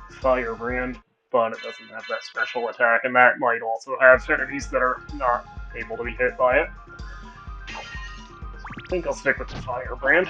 firebrand, but it doesn't have that special attack, and that might also have enemies that are not able to be hit by it. I think I'll stick with the firebrand.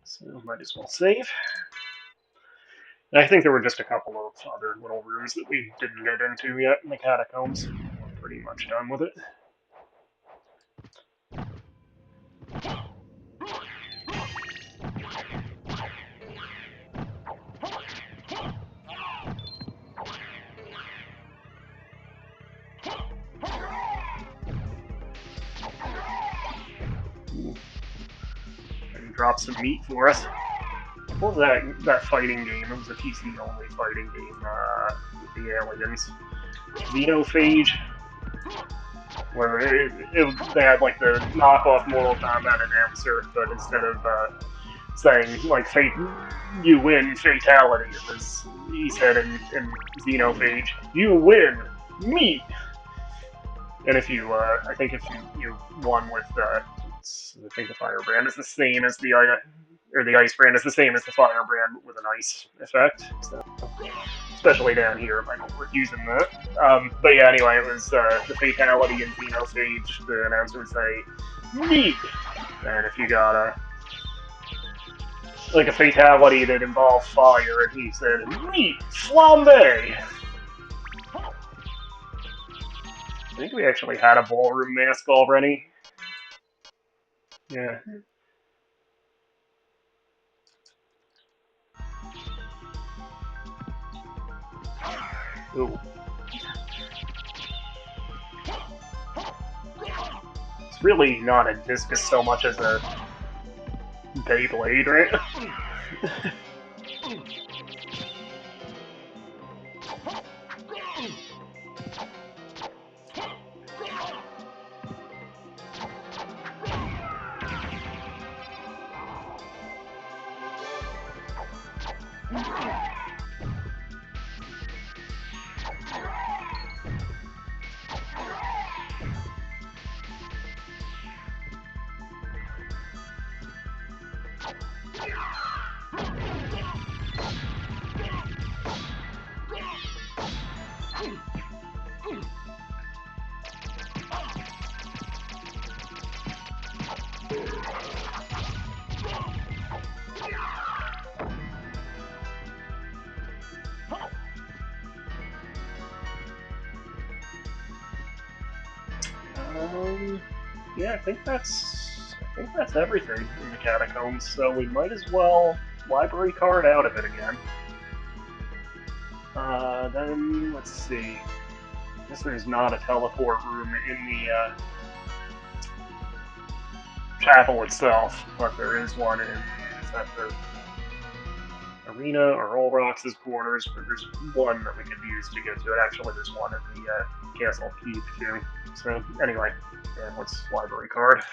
So might as well save. And I think there were just a couple of other little rooms that we didn't get into yet in the catacombs. We're pretty much done with it. And drop some meat for us. What was that fighting game? It was a PC-only fighting game with the aliens. Xenophage, where they had like the knockoff Mortal Kombat announcer, but instead of saying like "fate, you win, fatality," he said in Xenophage, "You win, meat." And if you, I think if you won with I think the firebrand is the same as the or the ice brand is the same as the firebrand with an ice effect. So especially down here, I don't like using that. But yeah, anyway, it was the fatality in Xenophage. The announcer would say, "Meat," and if you got a fatality that involved fire, and he said, "Meat flambe." I think we actually had a ballroom mask already. Yeah. Ooh. It's really not a discus so much as a Beyblade, right? Yeah, I think that's everything in the catacombs. So we might as well library card out of it again. Then let's see. I guess there's not a teleport room in the chapel itself, but there is one in is that the arena or Olrox's quarters. But there's one that we could use to get to it. Actually, there's one in the castle keep too. So anyway, yeah, let's library card.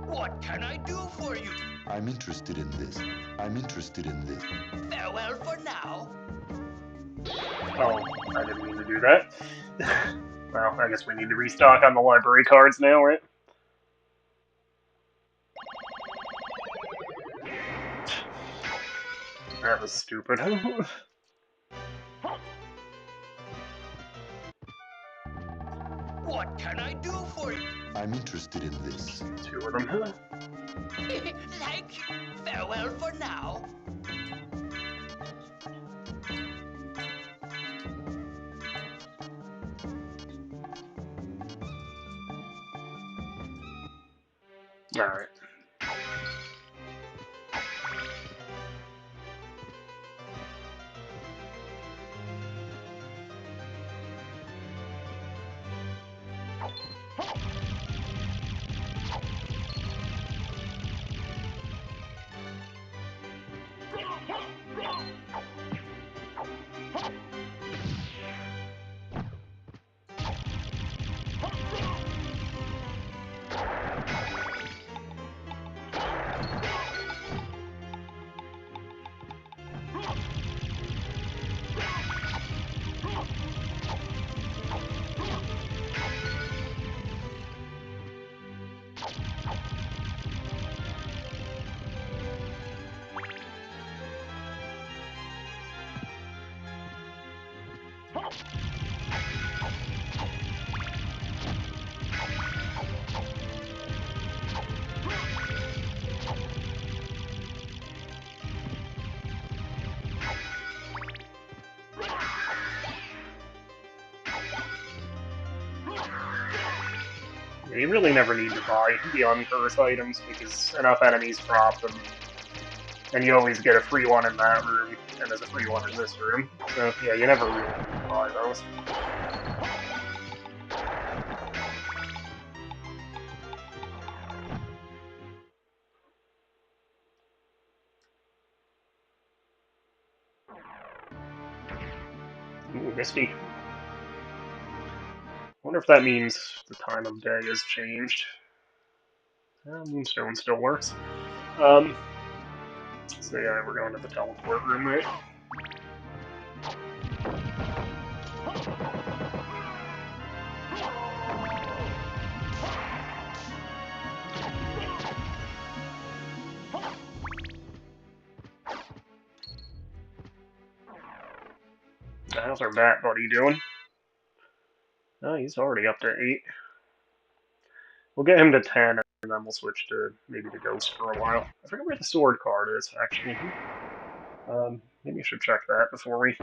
What can I do for you? I'm interested in this. I'm interested in this. Farewell for now. Oh, I didn't mean to do that. Well, I guess we need to restock on the library cards now, right? That was stupid. What can I do for you? I'm interested in this. Two of them. Thank you. Farewell for now. Alright. You really never need to buy the uncurse items because enough enemies drop them. And you always get a free one in that room, and there's a free one in this room. So yeah, you never really need to buy those. Ooh, Misty. Wonder if that means the time of day has changed. Moonstone still works. So yeah, we're going to the teleport room, right? How's our bat buddy doing? Oh, he's already up to 8. We'll get him to 10, and then we'll switch to maybe the ghost for a while. I forget where the sword card is, actually. Maybe I should check that before we...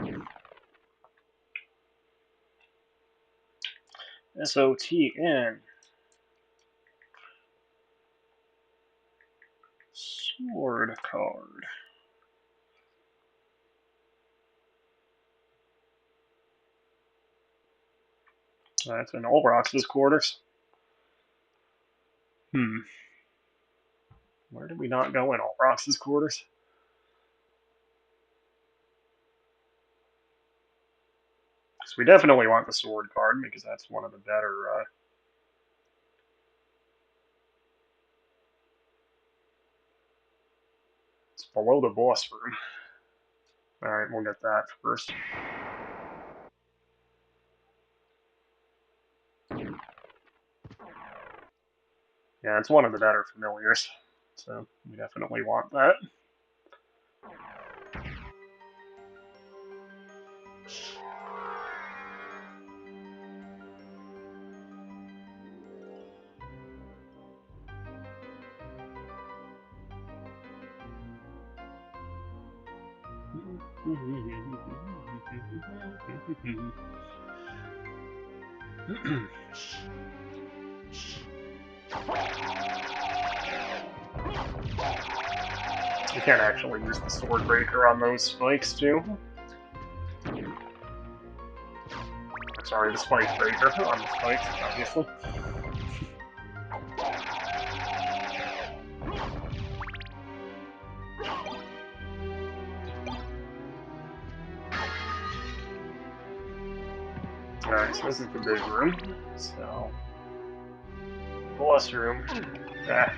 SOTN. Sword card. That's in Olrox's quarters. Where did we not go in Olrox's quarters? So we definitely want the sword card, because that's one of the better... It's below the boss room. Alright, we'll get that first. Yeah, it's one of the better familiars, so we definitely want that. You can't actually use the sword breaker on those spikes, too. Sorry, the spike breaker on the spikes, obviously. Alright, so this is the big room. So, boss room. Ah.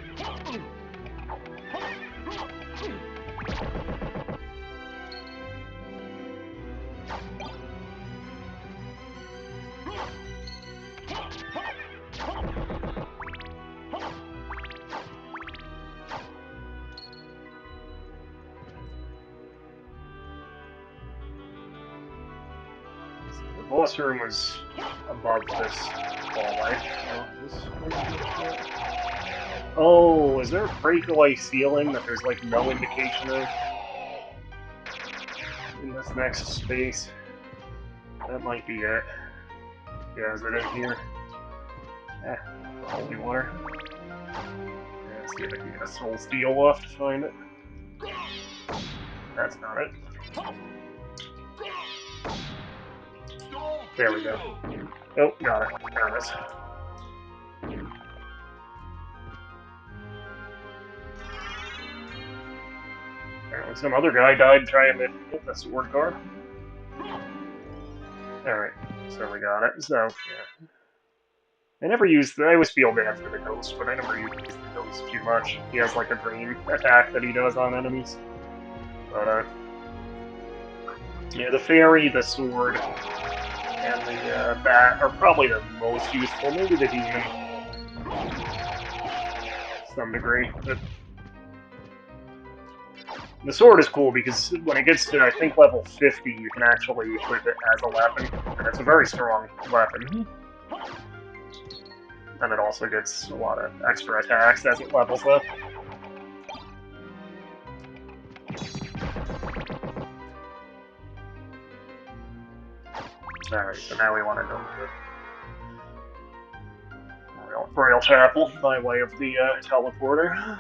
The boss room was above this hallway. Oh, is there a breakaway ceiling that there's like no indication of in this next space? That might be it. Yeah, is it in here? Eh, holy water. Yeah, see if I can get a soul steel off to find it. That's not it. There we go. Oh, got it. There it is. Apparently some other guy died trying to get the sword card. Alright, so we got it. So, yeah. I always feel bad for the ghost, but I never use the ghost too much. He has like a drain attack that he does on enemies. But, yeah, the fairy, the sword, and the bat are probably the most useful. Maybe the demon, to some degree. But the sword is cool because when it gets to, I think, level 50, you can actually equip it as a weapon, and it's a very strong weapon. And it also gets a lot of extra attacks as it levels up. Alright, so now we want to go to the Royal Chapel by way of the teleporter.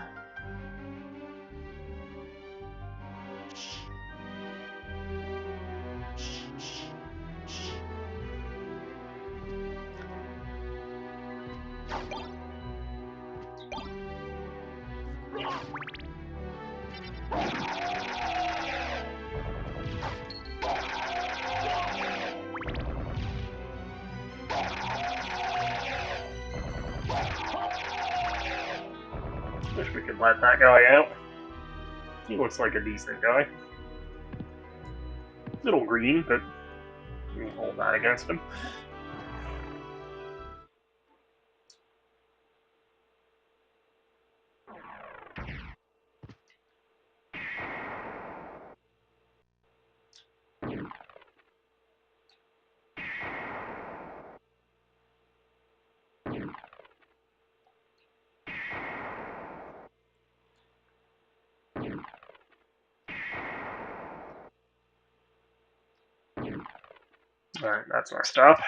Wish we could let that guy out. He looks like a decent guy. Little green, but we can hold that against him. Alright, that's our stop.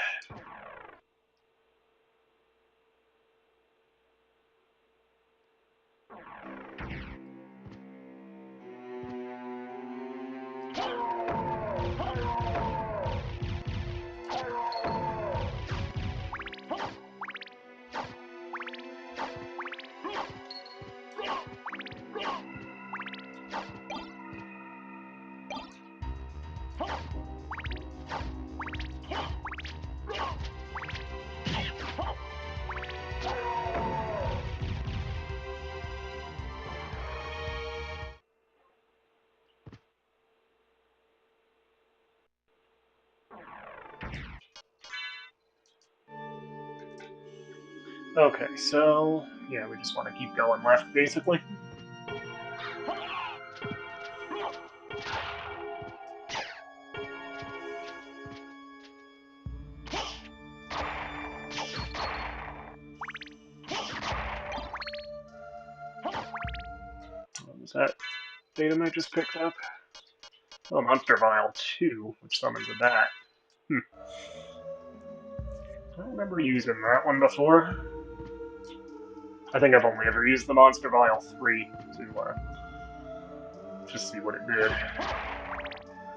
Okay, so yeah, we just want to keep going left, basically. What was that datum I just picked up? Oh, Monster Vial 2, which summons a bat. I don't remember using that one before. I think I've only ever used the Monster Vial 3 to just see what it did.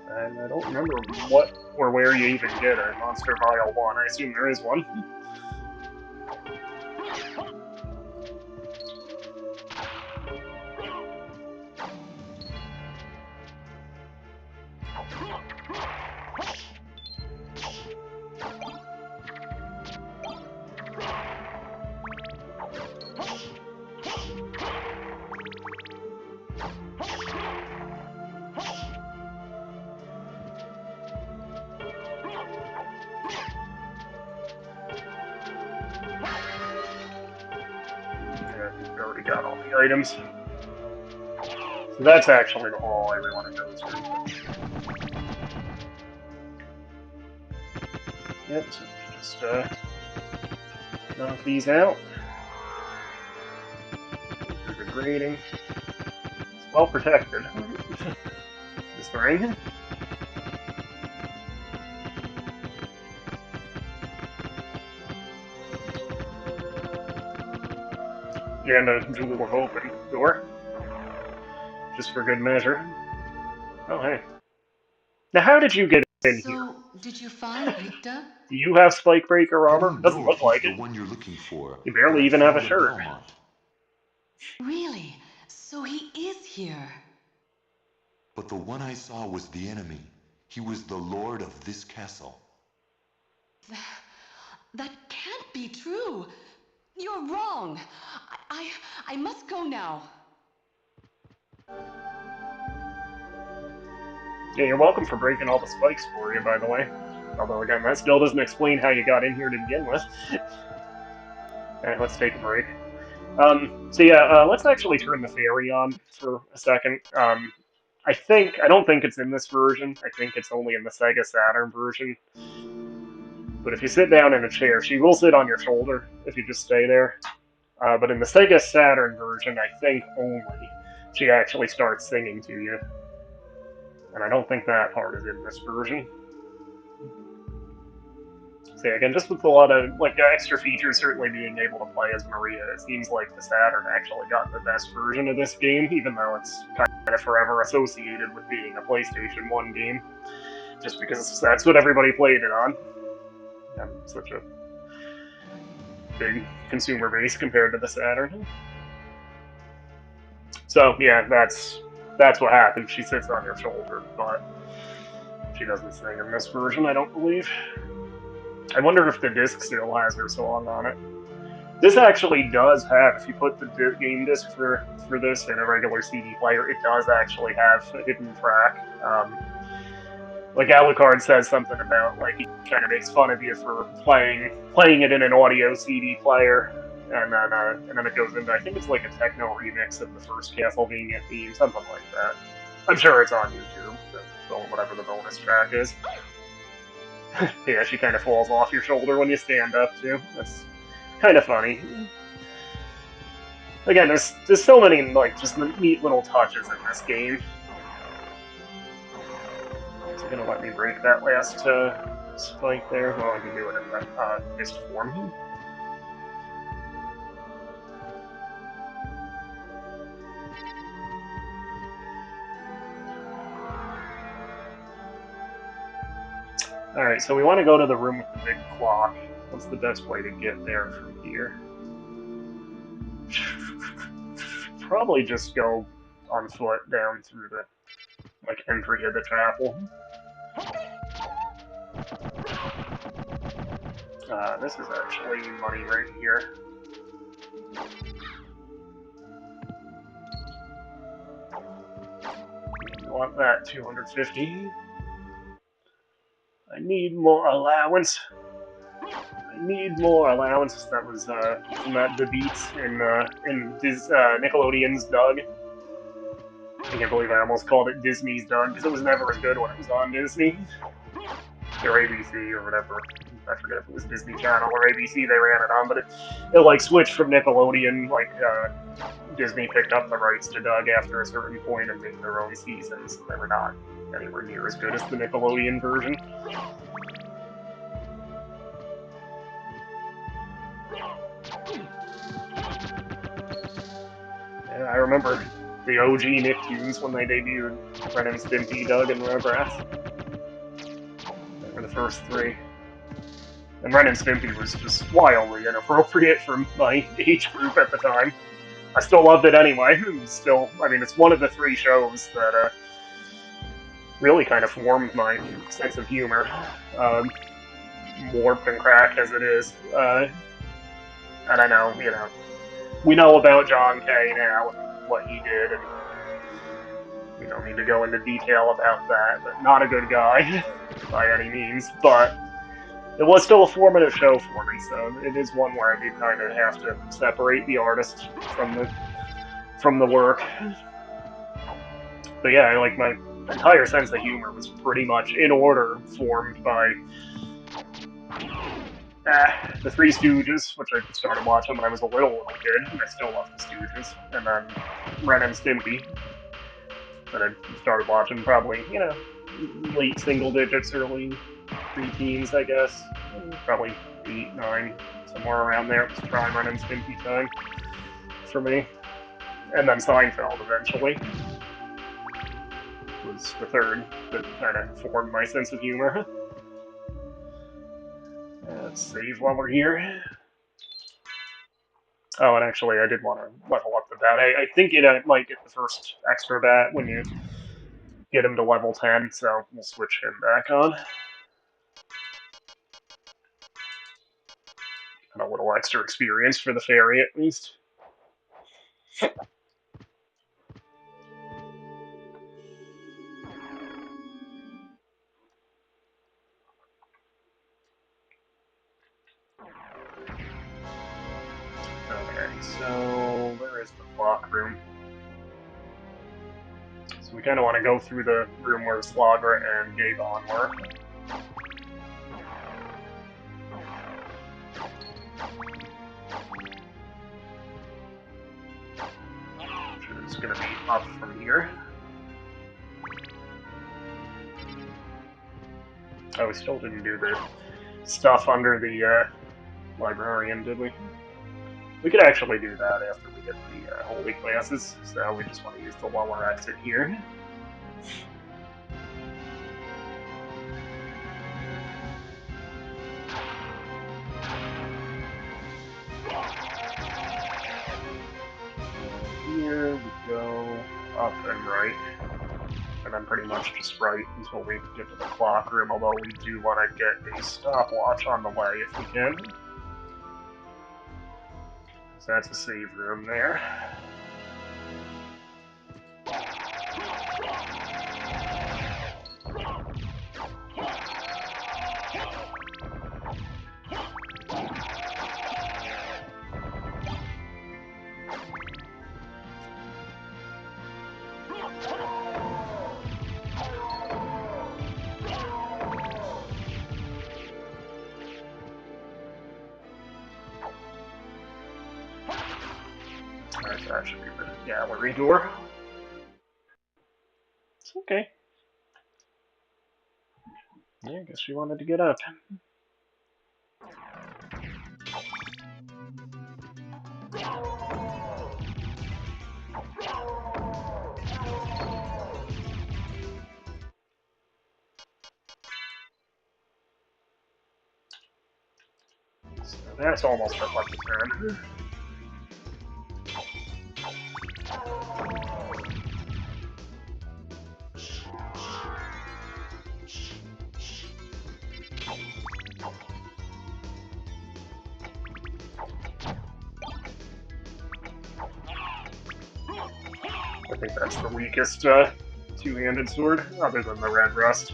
And I don't remember what or where you even get a Monster Vial 1. I assume there is one. Yeah, we already got all the items. So that's actually the hall I really want to go to. Yep, so just knock these out. Through the grating. It's well protected. This ring. And a Jewel of Open door. Just for good measure. Oh, hey. Now, how did you get in here? So, did you find Richter? Do you have Spike Breaker I armor? don't Doesn't know if look he's like the it. one you're looking for, You but barely I even have a found shirt. Belmont. Really? So he is here. But the one I saw was the enemy. He was the lord of this castle. That can't be true. You're wrong. I must go now. Yeah, you're welcome for breaking all the spikes for you, by the way. Although, again, that still doesn't explain how you got in here to begin with. Alright, let's take a break. So yeah, let's actually turn the fairy on for a second. I don't think it's in this version. I think it's only in the Sega Saturn version. But if you sit down in a chair, she will sit on your shoulder if you just stay there. But in the Sega Saturn version, I think only she actually starts singing to you. And I don't think that part is in this version. So yeah, again, just with a lot of like extra features, certainly being able to play as Maria, it seems like the Saturn actually got the best version of this game, even though it's kind of forever associated with being a PlayStation 1 game, just because that's what everybody played it on. And such a big consumer base compared to the Saturn. So yeah, that's that's what happens. She sits on your shoulder, but she doesn't sing in this version, I don't believe. I wonder if the disc still has her song on it. This actually does have, if you put the game disc for this in a regular CD player, it does actually have a hidden track. Like Alucard says something about like he kind of makes fun of you for playing it in an audio CD player, and then it goes into, I think it's like a techno remix of the first Castlevania theme, something like that. I'm sure it's on YouTube, whatever the bonus track is. Yeah, she kind of falls off your shoulder when you stand up too. That's kind of funny. Again, there's so many like just neat little touches in this game. Is it gonna let me break that last spike there? Well, I can do it in the mist form. Alright, so we want to go to the room with the big clock. What's the best way to get there from here? Probably just go on foot down through the like entry of the chapel. This is actually money right here. I want that 250. I need more allowance. I need more allowance. That was from the beats in Nickelodeon's Doug. I can't believe I almost called it Disney's Doug because it was never as good when it was on Disney or ABC or whatever. I forget if it was Disney Channel or ABC they ran it on, but it like switched from Nickelodeon. Like Disney picked up the rights to Doug after a certain point and made their own seasons, and they were not anywhere near as good as the Nickelodeon version. Yeah, I remember the OG Nicktoons when they debuted Ren and Stimpy, Doug, and Rugrats. They were the first three. And Ren and Stimpy was just wildly inappropriate for my age group at the time. I still loved it anyway. It's one of the three shows that really kind of formed my sense of humor, warped and cracked as it is. And I know, we know about John Kay now and what he did, and we don't need to go into detail about that, but not a good guy by any means, but it was still a formative show for me, so it is one where I do kind of have to separate the artist from the work. But yeah, like my entire sense of humor was pretty much in order formed by the Three Stooges, which I started watching when I was a little kid, and I still love the Stooges, and then Ren and Stimpy, that I started watching probably, late single digits, early pre-teens, I guess. Probably 8, 9, somewhere around there. It was prime Ren and Stimpy time for me. And then Seinfeld eventually was the third that kind of formed my sense of humor. Let's save while we're here. Oh, and actually, I did want to level up the bat. I think it might get the first extra bat when you get him to level 10, so we'll switch him back on. And a little extra experience for the fairy, at least. Okay, so where is the clock room? So we kind of want to go through the room where Slagra and Gabon were. Which is going to be up from here. Oh, we still didn't do the stuff under the librarian, did we? We could actually do that after we get the holy classes, so we just want to use the lower exit here. Here we go, up and right. and then pretty much just right until we get to the clock room, although we do want to get a stopwatch on the way if we can. So that's a save room there. Alright, that should be the gallery door. It's okay. Yeah, I guess she wanted to get up. So that's almost at level 10. I think that's the weakest two-handed sword, other than the red rust.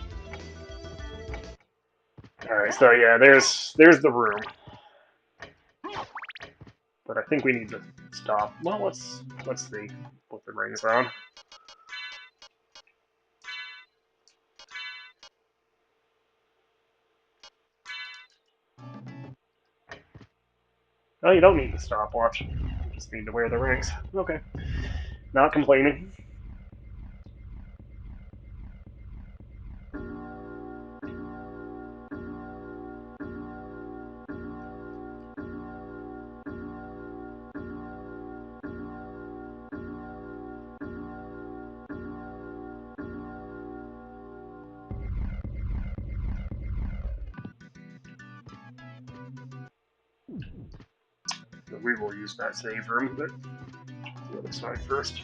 Alright, so yeah, there's the room. But I think we need to stop. Well, let's see what the ring's on. Oh, you don't need the stopwatch. You just need to wear the rings. Okay. Not complaining. We will use that save room, but the other side first.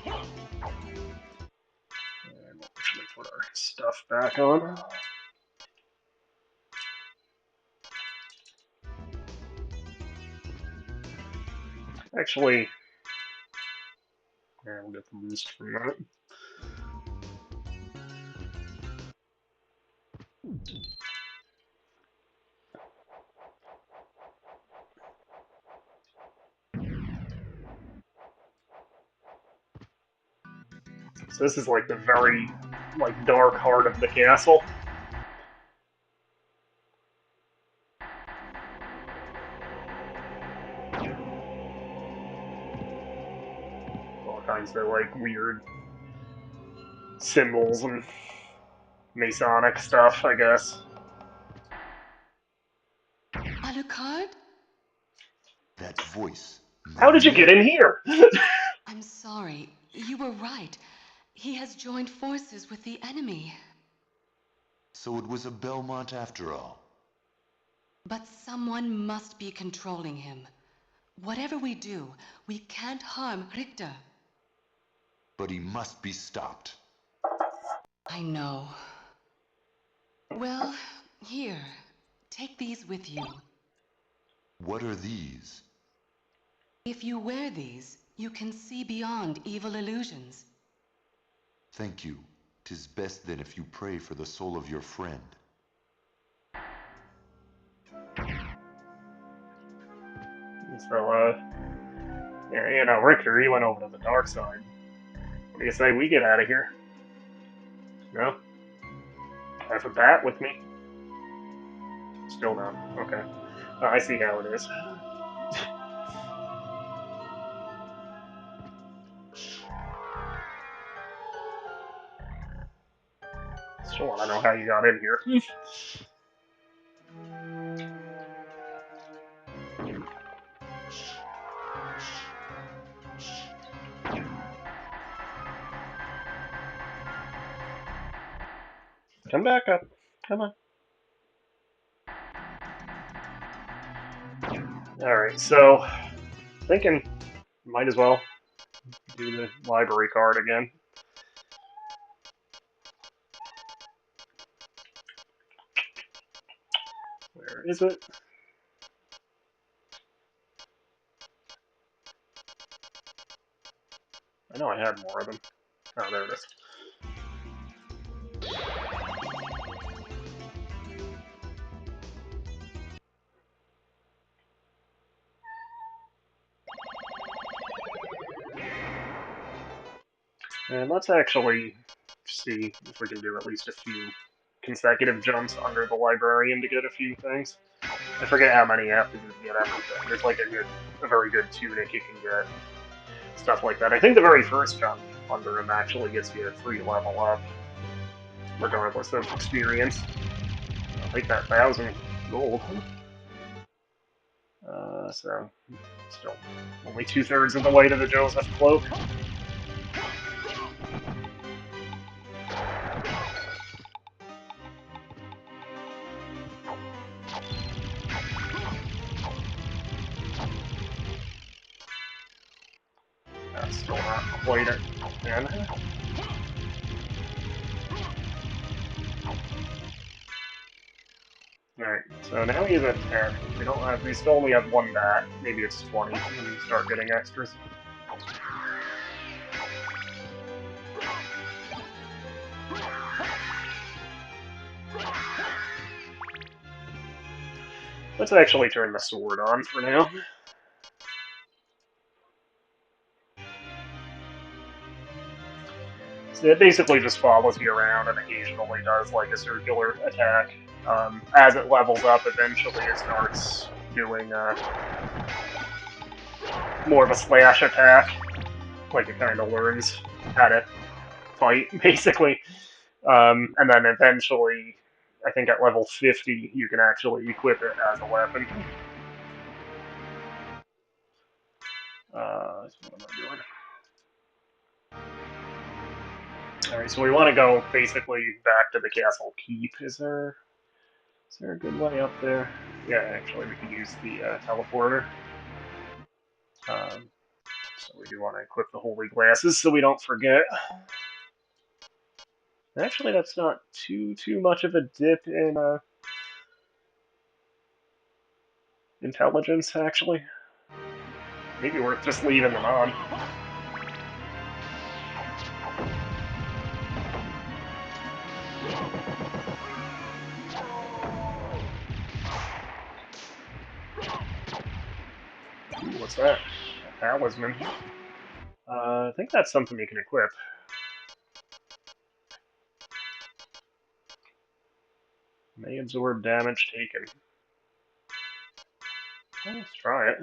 And we'll actually put our stuff back on. Actually, yeah, we'll get the boost from that. So this is like the very dark heart of the castle. All kinds of weird symbols and Masonic stuff, I guess. Alucard? That voice. How did you Maria? get in here? I'm sorry. You were right. He has joined forces with the enemy. So it was a Belmont after all. But someone must be controlling him. Whatever we do, we can't harm Richter. But he must be stopped. I know. Well, here. Take these with you. What are these? If you wear these, you can see beyond evil illusions. Thank you. 'Tis best then if you pray for the soul of your friend. So, yeah, Richter, he went over to the dark side. What do you say we get out of here? No? I have a bat with me? Still no. Okay. Oh, I see how it is. Still want to know how you got in here. Come back up. Come on. Alright, so thinking might as well do the library card again. Where is it? I know I had more of them. Oh, there it is. And let's actually see if we can do at least a few consecutive jumps under the librarian to get a few things. I forget how many you have to do to get everything. There's like a very good tunic you can get, stuff like that. I think the very first jump under him actually gets you a free level up, regardless of experience. I'll take that 1,000 gold. So, still only 2/3 of the way to the Joseph cloak. That's still not quite it. And alright, so now he's at 10. We still only have one bat. Maybe it's 20 when you start getting extras. Let's actually turn the sword on for now. So it basically just follows you around and occasionally does like a circular attack. As it levels up, eventually it starts doing more of a slash attack. Like it kind of learns how to fight, basically. And then eventually, I think at level 50, you can actually equip it as a weapon. What am I doing? Alright, so we want to go basically back to the castle keep. Is there a good way up there? Yeah, actually, we could use the teleporter. So we do want to equip the holy glasses so we don't forget. Actually, that's not too much of a dip in intelligence, actually. Maybe worth just leaving them on. Ooh, what's that? A talisman. I think that's something you can equip. May absorb damage taken. Well, let's try it.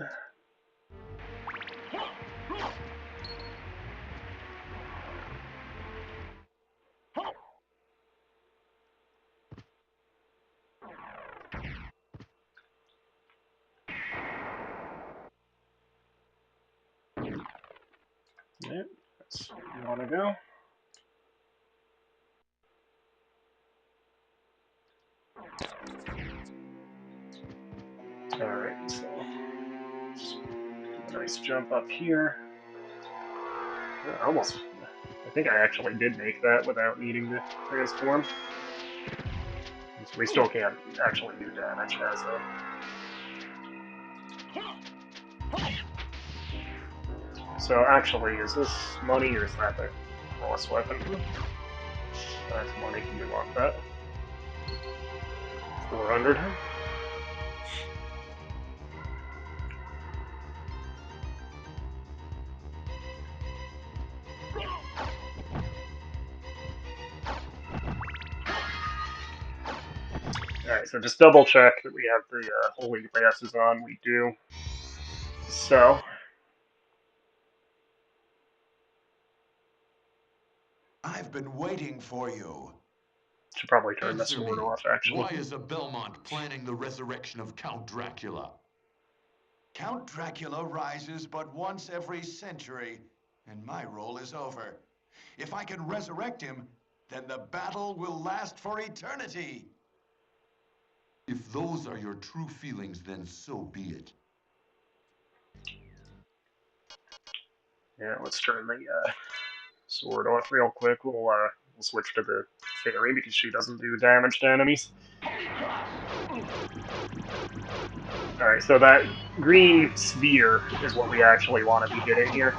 Yep, that's where you want to go. Alright, so do a nice jump up here. Almost. I think I actually did make that without needing to transform. So we still can't actually do damage as a. So actually, is this money or is that the cross weapon? That's money. We want that. 400. Alright, so just double check that we have the holy glasses on. We do. So. I've been waiting for you. Should probably turn the Answer sword me. off, actually. Why is a Belmont planning the resurrection of Count Dracula? Count Dracula rises but once every century, and my role is over. If I can resurrect him, then the battle will last for eternity. If those are your true feelings, then so be it. Yeah, let's turn the sword off real quick. We'll switch to the fairy because she doesn't do damage to enemies. Alright, so that green sphere is what we actually want to be hitting here.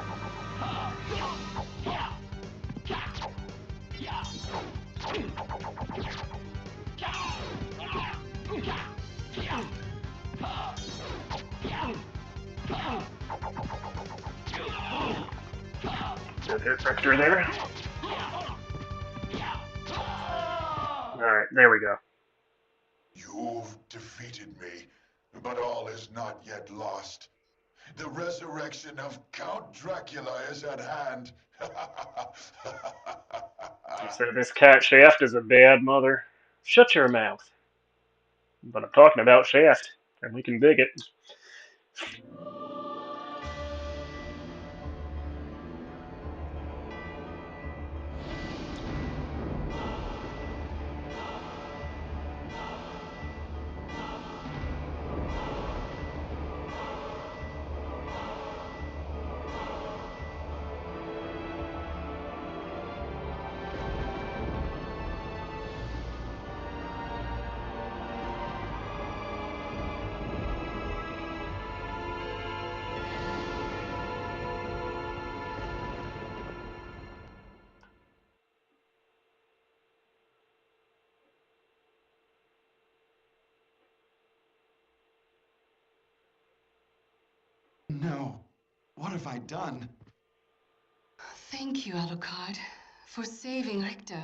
Good hit Richter there. Alright, there we go. You've defeated me, but all is not yet lost. The resurrection of Count Dracula is at hand. You say this cat Shaft is a bad mother? Shut your mouth. But I'm talking about Shaft, and we can dig it. No. What have I done? Thank you, Alucard, for saving Richter.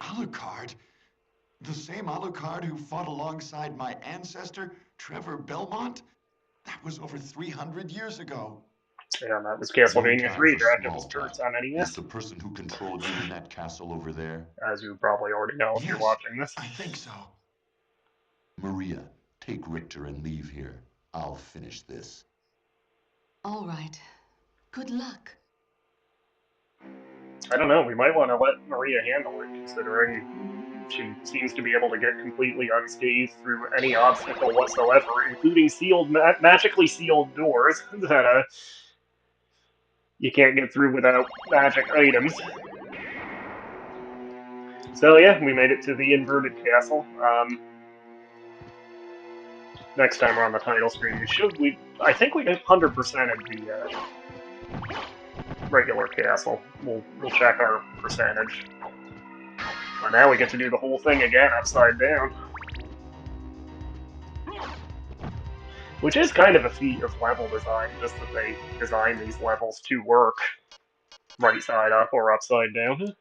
Alucard? The same Alucard who fought alongside my ancestor, Trevor Belmont? That was over 300 years ago. And that was No Castlevania time 3, for Dracula's small Curse talk. on Is NES, the person who controlled you in that castle over there? as you probably already know if you're Yes, watching this. I think so. Maria, take Richter and leave here. I'll finish this. All right. Good luck. I don't know, we might want to let Maria handle it, considering she seems to be able to get completely unscathed through any obstacle whatsoever, including magically sealed doors that you can't get through without magic items. So yeah, we made it to the inverted castle. Next time we're on the title screen, I think we 100%ed the regular castle. We'll check our percentage. But now we get to do the whole thing again upside down. Which is kind of a feat of level design, just that they design these levels to work right side up or upside down.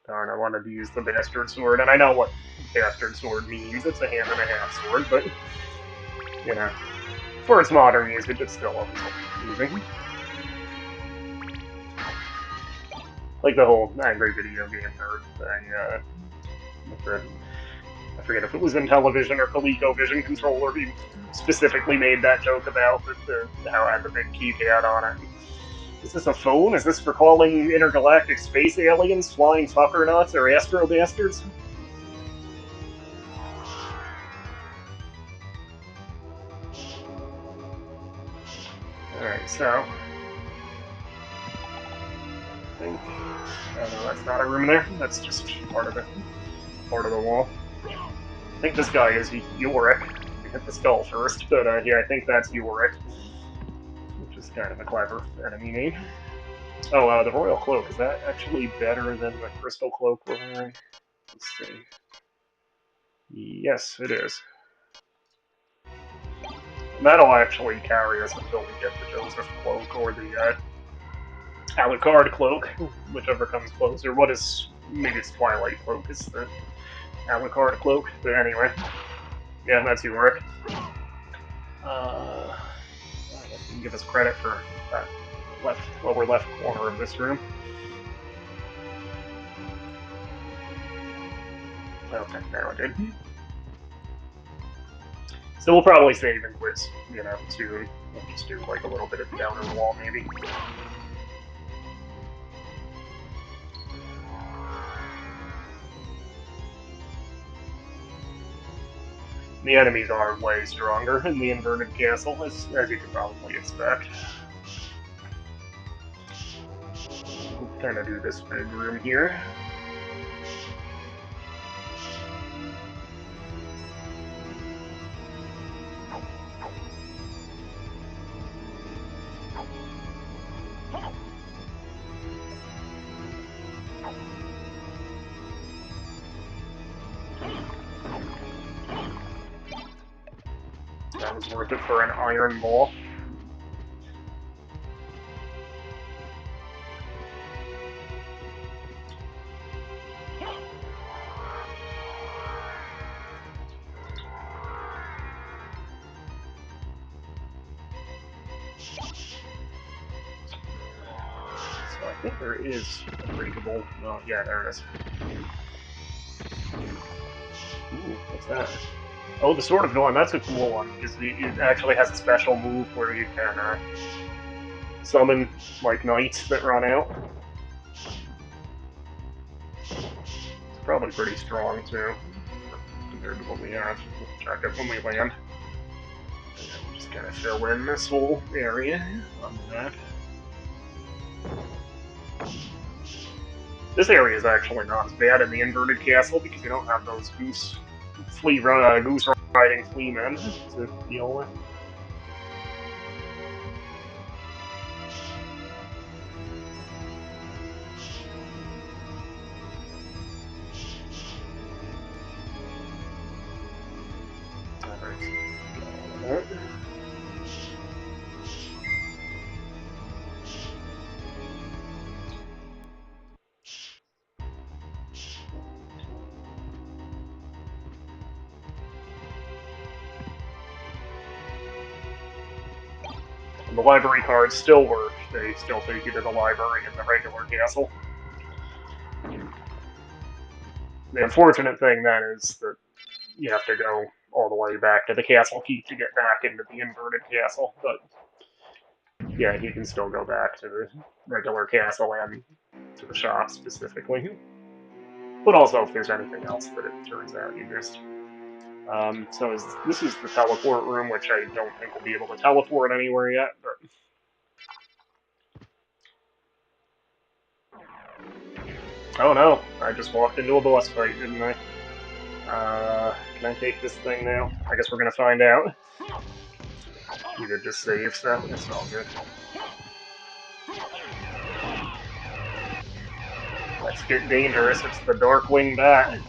Darn, I wanted to use the bastard sword, and I know what bastard sword means. It's a hand and a half sword, but, you know, for its modern usage, it's still always confusing. Like the whole angry video game nerd thing. I forget if it was in television or ColecoVision controller. He specifically made that joke about how it had the big keypad on it. Is this a phone? Is this for calling intergalactic space aliens, flying fuckernauts, or astro bastards? Alright, so. I think. Oh no, that's not a room there. That's just part of the wall. I think this guy is Yorick. We hit the skull first, but yeah, I think that's Yorick. Which is kind of a clever enemy name. Oh, the Royal Cloak, is that actually better than the Crystal Cloak we're wearing? Let's see. Yes, it is. That'll actually carry us until we get the Joseph Cloak or the Alucard Cloak, whichever comes closer. Maybe it's Twilight Cloak is the Alucard Cloak, but anyway. Yeah, that's Yorick. You can give us credit for that lower left corner of this room. Okay, now I did. So we'll probably save and quit, soon. We'll just do like a little bit of the outer wall, maybe. The enemies are way stronger in the inverted castle, as you could probably expect. We'll kind of do this big room here. That was worth it for an iron ball. So I think there is a breakable. Oh, yeah, there it is. Ooh, what's that? Oh, the Sword of Dawn. That's a cool one because it actually has a special move where you can summon like knights that run out. It's probably pretty strong too compared to what we have. We'll check it when we land. We'll just kind of fill in this whole area on the map. This area is actually not as bad in the inverted castle because you don't have those goose riding flea men to deal with. Alright, got all of that. And the library cards still work. They still take you to the library in the regular castle. The unfortunate thing then is that you have to go all the way back to the castle keep to get back into the inverted castle, but yeah, you can still go back to the regular castle and to the shop specifically. But also if there's anything else that it turns out you missed. So this is the teleport room, which I don't think we'll be able to teleport anywhere yet, but... Oh no, I just walked into a boss fight, didn't I? Can I take this thing now? I guess we're gonna find out. You could just save, so it's all good. Let's get dangerous, it's the Darkwing Bat.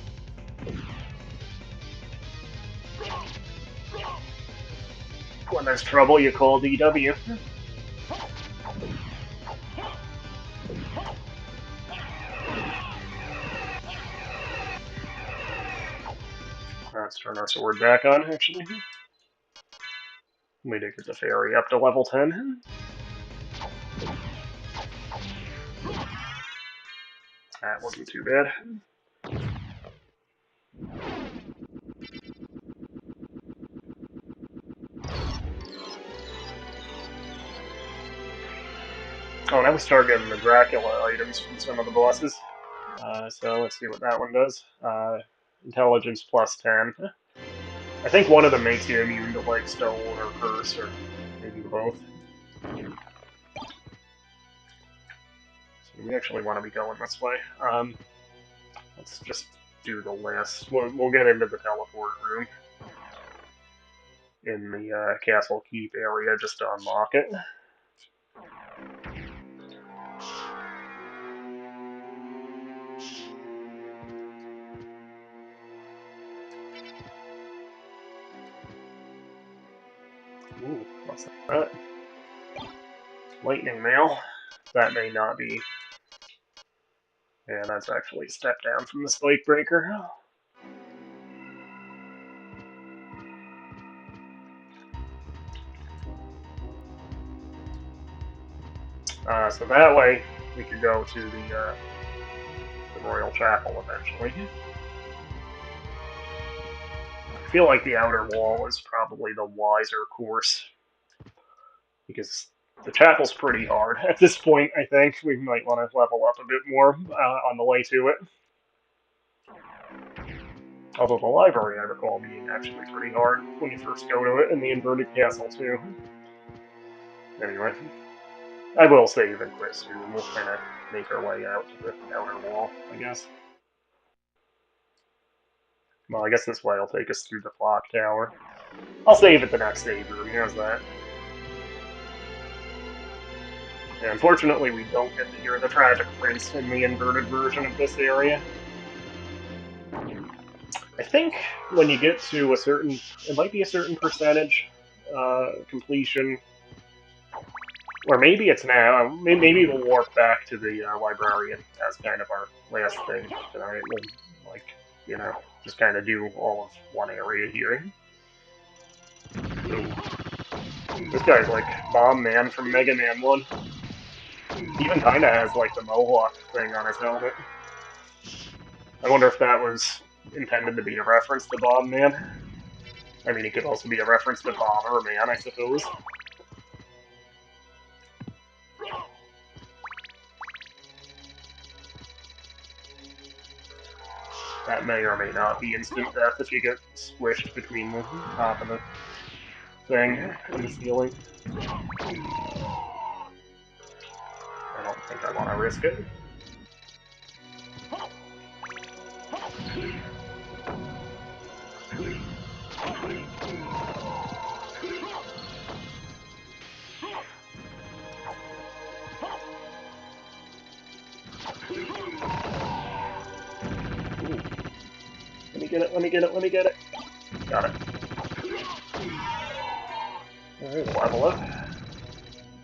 When there's trouble, you call DW. Let's turn our sword back on, actually. We did get the fairy up to level 10. That wasn't too bad. Oh, now we start getting the Dracula items from some of the bosses. So let's see what that one does. Intelligence plus 10. I think one of them makes you immune to like stone or curse, or maybe both. So we actually want to be going this way. Let's just do the last. We'll get into the teleport room in the castle keep area just to unlock it. Ooh, what's that? Lightning mail. That may not be. Yeah, that's actually a step down from the spike breaker. So that way we could go to the Royal Chapel eventually. feel like the outer wall is probably the wiser course, because the chapel's pretty hard. At this point, I think we might want to level up a bit more on the way to it. Although the library, I recall being actually pretty hard when you first go to it, and the inverted castle, too. Anyway, I will save and quit soon. We'll kind of make our way out to the outer wall, I guess. Well, I guess this way will take us through the clock tower. I'll save at the next save room, here's that. Yeah, unfortunately, we don't get to hear the Tragic Prince in the inverted version of this area. I think when you get to a certain, it might be a certain percentage completion, or maybe it's now, maybe we'll warp back to the librarian as kind of our last thing tonight. We'll, like, you know, just kind of do all of one area here. Ooh. This guy's like Bomb Man from Mega Man 1. He even kind of has like the mohawk thing on his helmet. I wonder if that was intended to be a reference to Bomb Man. I mean, it could also be a reference to Bomber Man, I suppose. That may or may not be instant death if you get squished between the top of the thing and the ceiling. I don't think I want to risk it. Ooh. Let me get it, let me get it, let me get it. Got it. Alright, level up.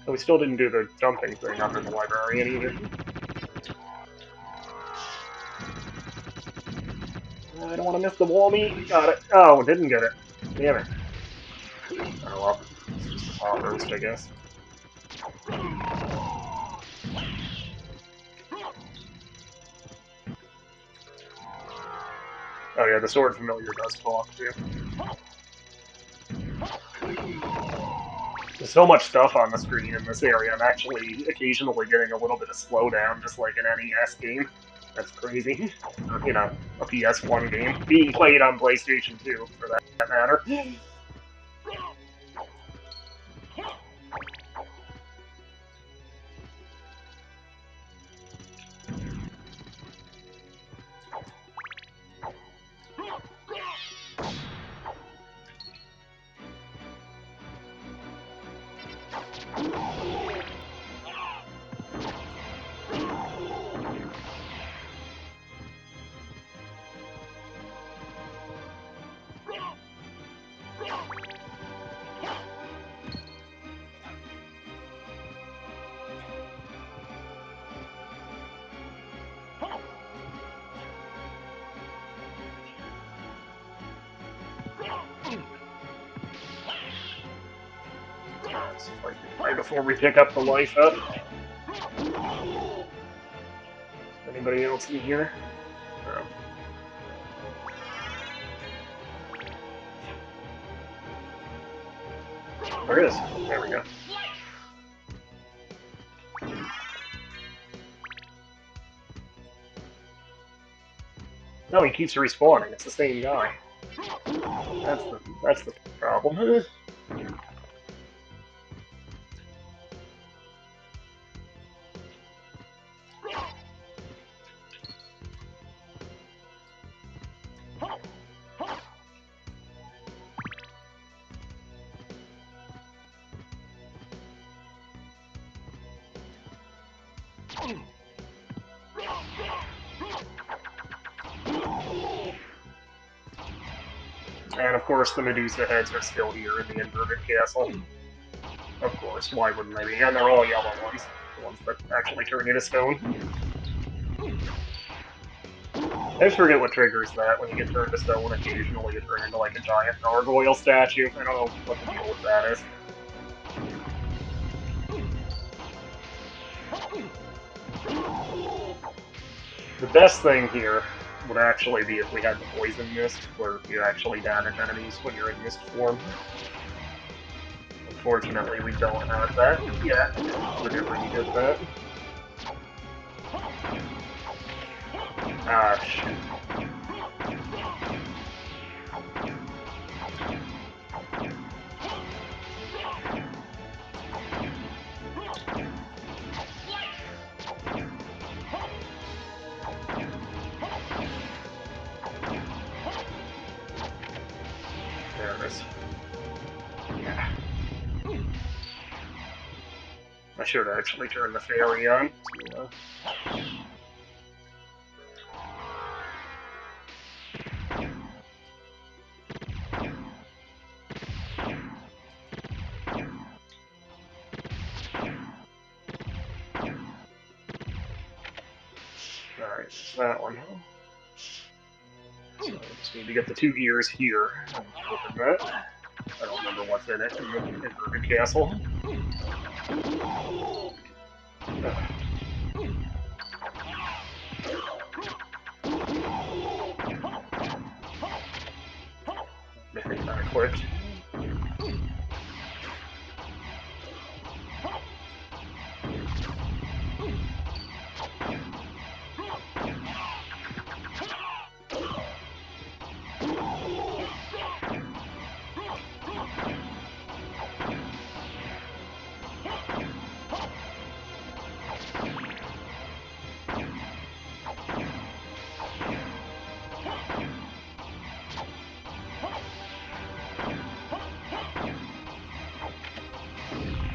Oh, we still didn't do the jumping thing under the librarian either. I don't want to miss the wall meat. Got it. Oh, didn't get it. Damn it. Oh well. It's just a pot roast, I guess. Oh yeah, the sword familiar does talk too. There's so much stuff on the screen in this area, I'm actually occasionally getting a little bit of slowdown, just like an NES game. That's crazy. Or, you know, a PS1 game. Being played on PlayStation 2, for that matter. Right before we pick up the life up. Anybody else in here? No. There it is. There we go. No, he keeps respawning. It's the same guy. That's the problem. And of course, the Medusa heads are still here in the inverted castle. Of course, why wouldn't they be? And they're all yellow ones. The ones that actually turn into stone. I just forget what triggers that when you get turned to stone. Occasionally you turn into like a giant gargoyle statue. I don't know what the deal with that is. The best thing here, would actually be if we had the poison mist, where you actually damage enemies when you're in mist form. Unfortunately, we don't have that yet. Whenever you get that. Ah, shoot. There it is. Yeah. I should actually turn the fairy on to, Alright, that one. So I just need to get the 2 gears here and open that. I don't remember what's in it in the inverted castle. I think that clicked.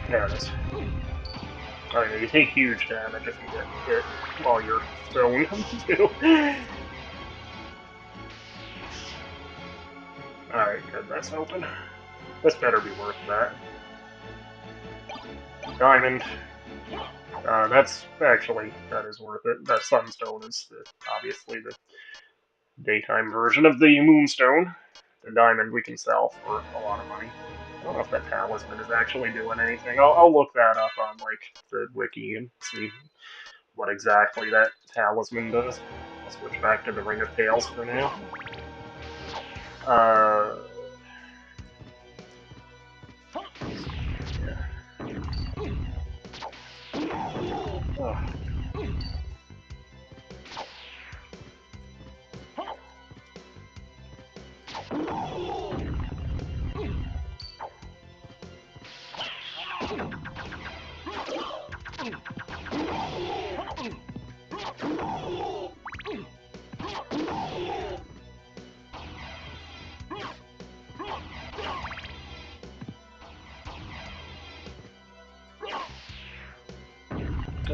There it is. Alright, you take huge damage if you get hit while you're thrown, too. Alright, good, that's open. This better be worth that. Diamond. That is worth it. That Sunstone is obviously the daytime version of the Moonstone. The diamond we can sell for a lot of money. I don't know if that talisman is actually doing anything. I'll look that up on, like, the wiki and see what exactly that talisman does. I'll switch back to the Ring of Tales for now. Yeah. Oh.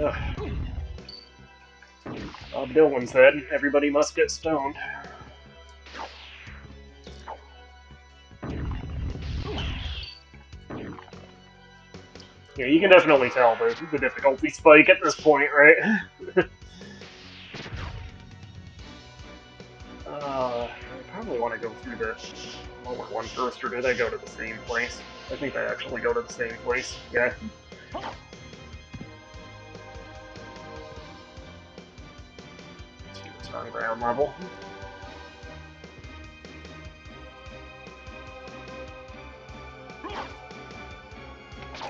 Ugh. Bob Dylan said, everybody must get stoned. Yeah, you can definitely tell the difficulty spike at this point, right? I probably want to go through the lower one first, or did I go to the same place? I think I actually go to the same place. Yeah. Let's do this on ground level.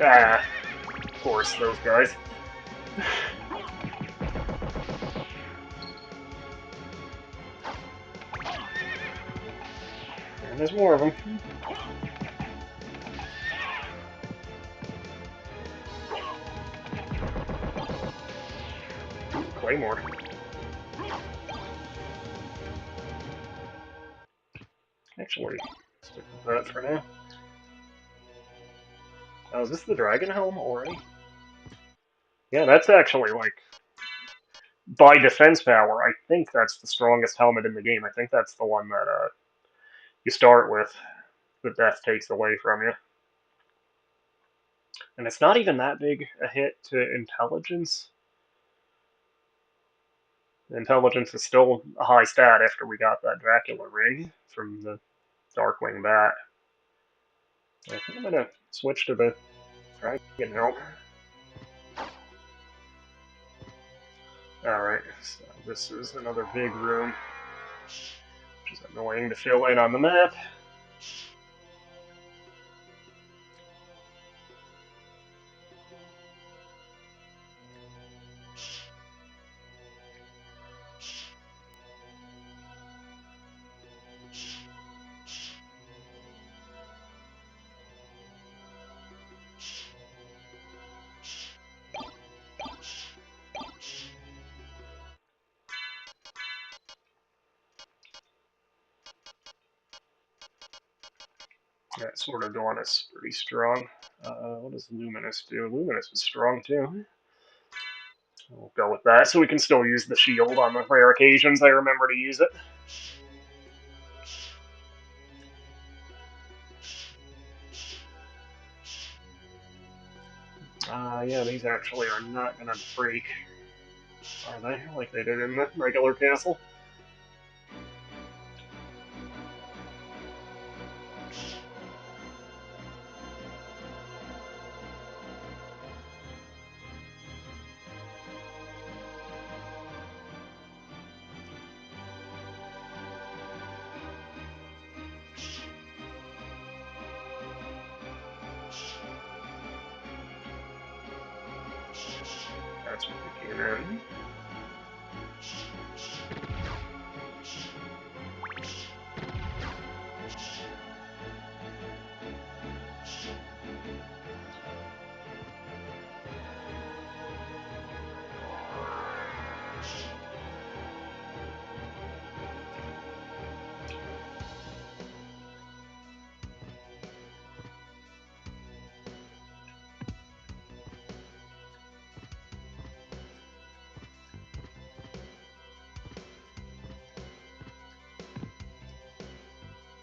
Ah, of course, those guys. And there's more of them. Claymore. Actually, stick with that for now. Oh, is this the Dragon Helm already? Yeah, that's actually, like, by defense power, I think that's the strongest helmet in the game. I think that's the one that you start with, that death takes away from you. And it's not even that big a hit to intelligence. Intelligence is still a high stat after we got that Dracula ring from the Darkwing Bat. I think I'm gonna switch to the Dragon Helm. Alright, so this is another big room. which is annoying to fill in on the map. That sort of dawn is pretty strong. What does Luminous do? Luminous is strong too. We'll go with that, so we can still use the shield on the rare occasions I remember to use it. Yeah, these actually are not gonna break, are they? Like they did in the regular castle. That's what we came in.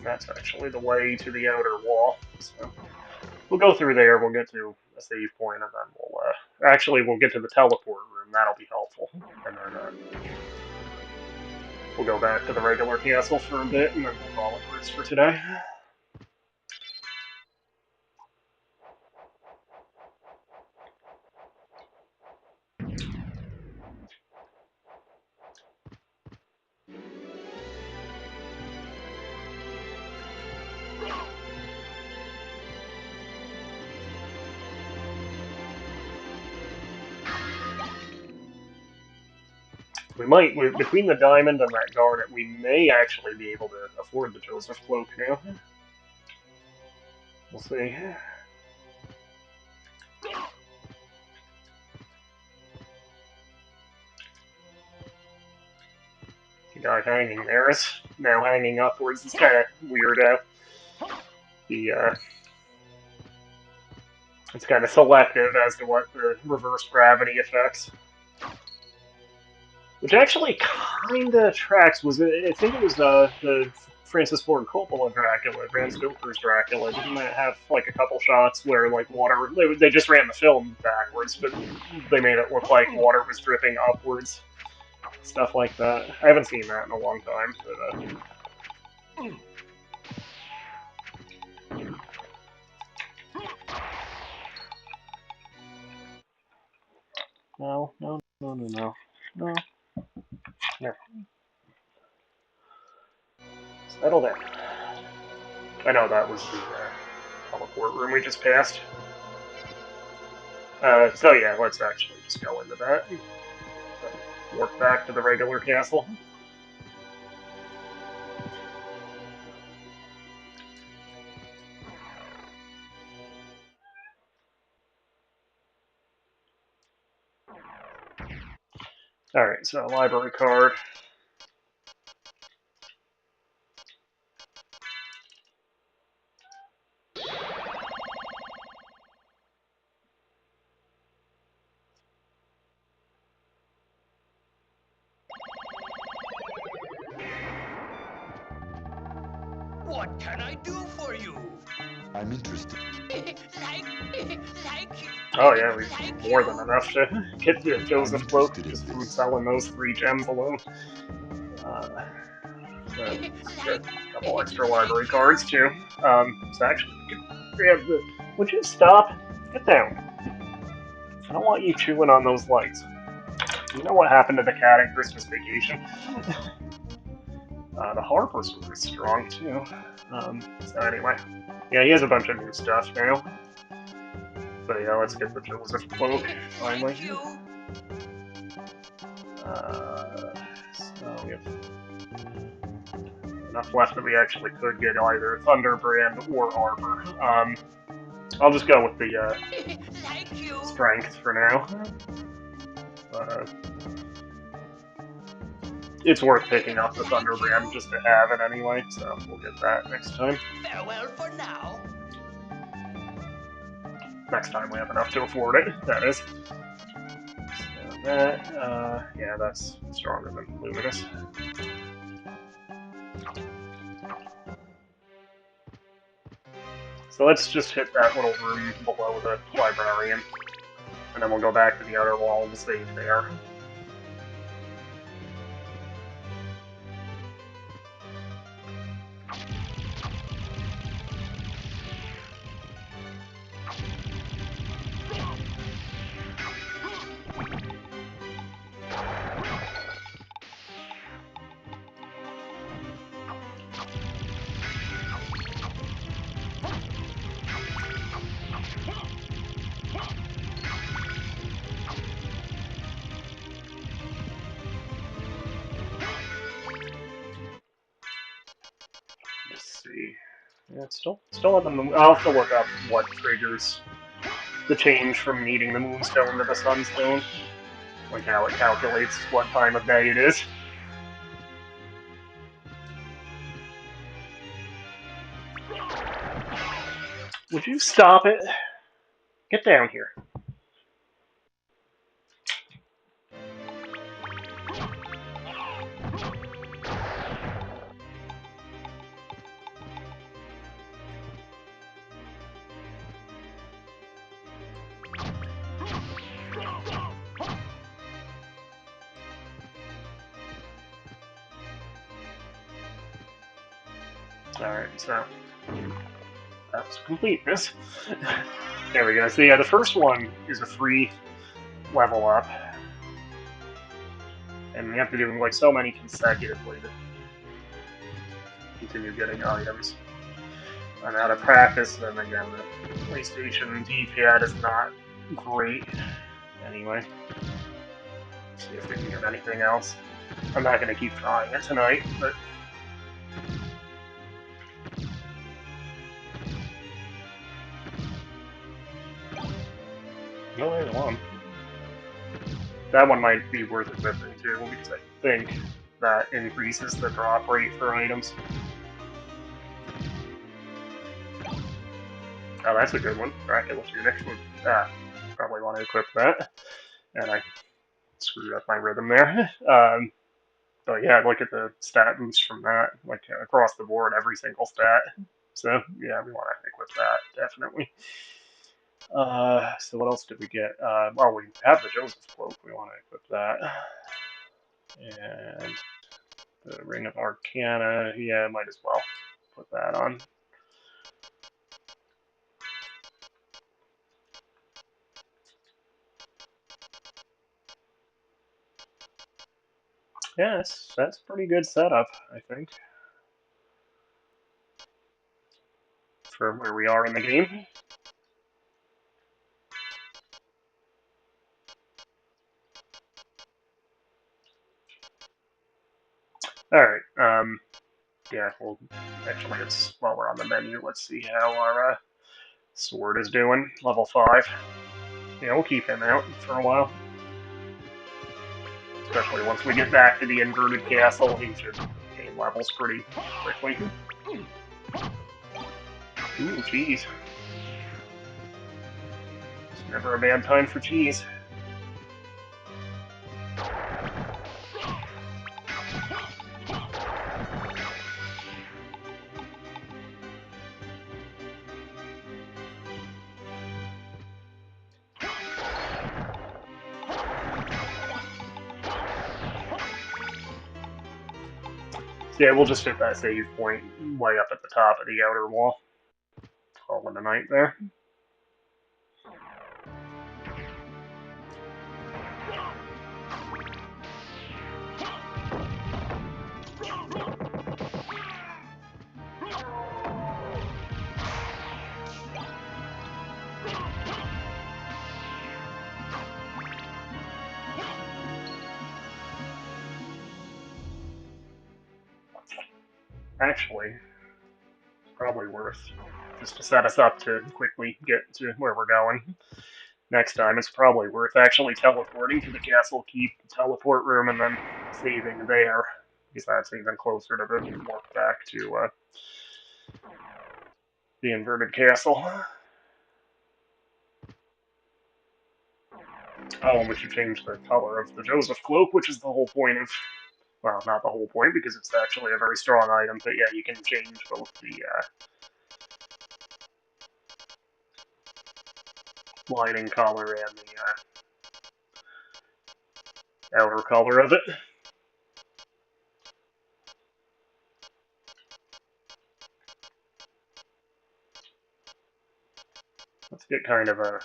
That's actually the way to the outer wall. So we'll go through there. We'll get to a save point, and then we'll get to the teleport room. That'll be helpful. And then we'll go back to the regular castle for a bit, and then we'll call it quits for today. Between the diamond and that garnet, we may actually be able to afford the Joseph cloak now. We'll see. The guy hanging there is now hanging upwards. It's kind of weird. It's kind of selective as to what the reverse gravity affects. Which actually kind of tracks. I think it was the Francis Ford Coppola Dracula, Bram Stoker's Dracula. Didn't it have like a couple shots where like water? They just ran the film backwards, but they made it look like water was dripping upwards. Stuff like that. I haven't seen that in a long time, but. No. No. Settle down. I know that was the teleport room we just passed. So yeah, let's actually just go into that. Warp back to the regular castle. Alright, so library card. What can I do for you? I'm interested. Oh yeah, we've more than enough to get the Joseph cloak just from selling those 3 gems alone. Get a couple extra library cards too. So actually, grab the. Would you stop? Get down. I don't want you chewing on those lights. You know what happened to the cat at Christmas Vacation? The Harper sword is strong too. So anyway, yeah, he has a bunch of new stuff now. But yeah, let's get the Joseph quote finally. Thank you. So we have enough left that we actually could get either Thunderbrand or Harper. I'll just go with the Thank you. strength for now. It's worth picking up the Thunderbrand just to have it anyway, so we'll get that next time. Farewell for now. Next time we have enough to afford it, that is. So that, yeah, that's stronger than Luminous. So let's just hit that little room below the librarian, and then we'll go back to the outer wall and save there. Let's see. Yeah, it's still on the moon. I'll have to look up what triggers the change from needing the Moonstone to the Sunstone. Like how it calculates what time of day it is. Would you stop it? Get down here. Alright, so that's completeness. There we go. So yeah, the first one is a free level up. And we have to do like so many consecutively to continue getting items. I'm out of practice, then again, the PlayStation D-pad is not great. Anyway, see if we can get anything else. I'm not going to keep trying it tonight, but... No, there's one. That one might be worth equipping too, because I think that increases the drop rate for items. Oh, that's a good one. Dracula Tunic. Probably want to equip that. And I screwed up my rhythm there. But yeah, look at the stat boost from that. Like across the board, every single stat. So yeah, we want to equip that, definitely. So what else did we get? Well, we have the Joseph Cloak. We want to equip that. And the Ring of Arcana. Yeah, might as well put that on. Yeah, that's pretty good setup, I think, for where we are in the game. Alright, yeah, well, actually, while we're on the menu, let's see how our sword is doing. Level 5. Yeah, we'll keep him out for a while. Especially once we get back to the inverted castle, he should gain levels pretty quickly. Ooh, cheese. It's never a bad time for cheese. So yeah, we'll just hit that save point way up at the top of the outer wall. Call it a night there. actually, probably worth, just to set us up to quickly get to where we're going next time, it's probably worth actually teleporting to the castle keep teleport room and then saving there, because that's even closer to the warp back to the inverted castle. Oh, and we should change the color of the Joseph cloak, which is the whole point of, well, not the whole point, because it's actually a very strong item, but yeah, you can change both the lining color and the outer color of it. Let's get kind of a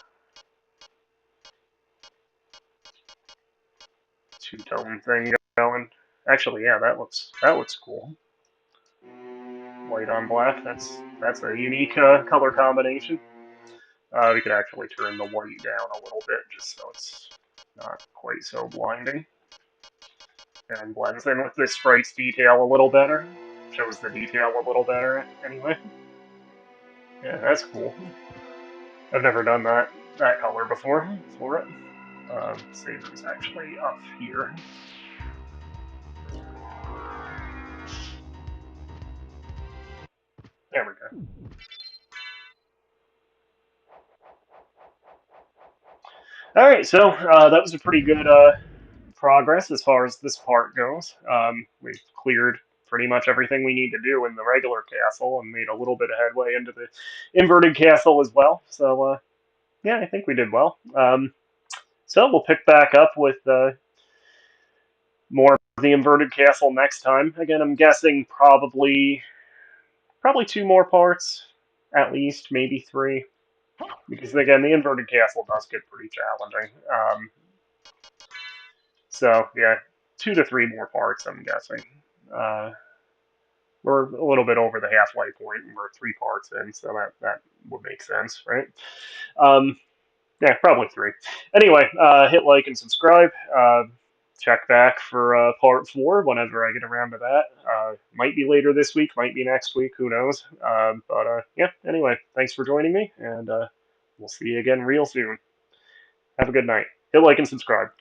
two-tone thing going. Actually, yeah, that looks cool. White on black. That's a unique color combination. We could actually turn the white down a little bit just so it's not quite so blinding. And blends in with this sprite's detail a little better. Shows the detail a little better, anyway. Yeah, that's cool. I've never done that color before for it. Saber's actually up here. There we go. Alright, so that was a pretty good progress as far as this part goes. We've cleared pretty much everything we need to do in the regular castle and made a little bit of headway into the inverted castle as well. So, yeah, I think we did well. So we'll pick back up with more of the inverted castle next time. Again, I'm guessing probably two more parts, at least, maybe three. Because again, the inverted castle does get pretty challenging. So yeah, 2 to 3 more parts, I'm guessing. Uh, we're a little bit over the halfway point, and we're 3 parts in, so that would make sense, right? Um, yeah, probably 3. Anyway, hit like and subscribe. Check back for part 4 whenever I get around to that. Might be later this week, might be next week, who knows? But yeah, anyway, thanks for joining me, and we'll see you again real soon. Have a good night. Hit like and subscribe.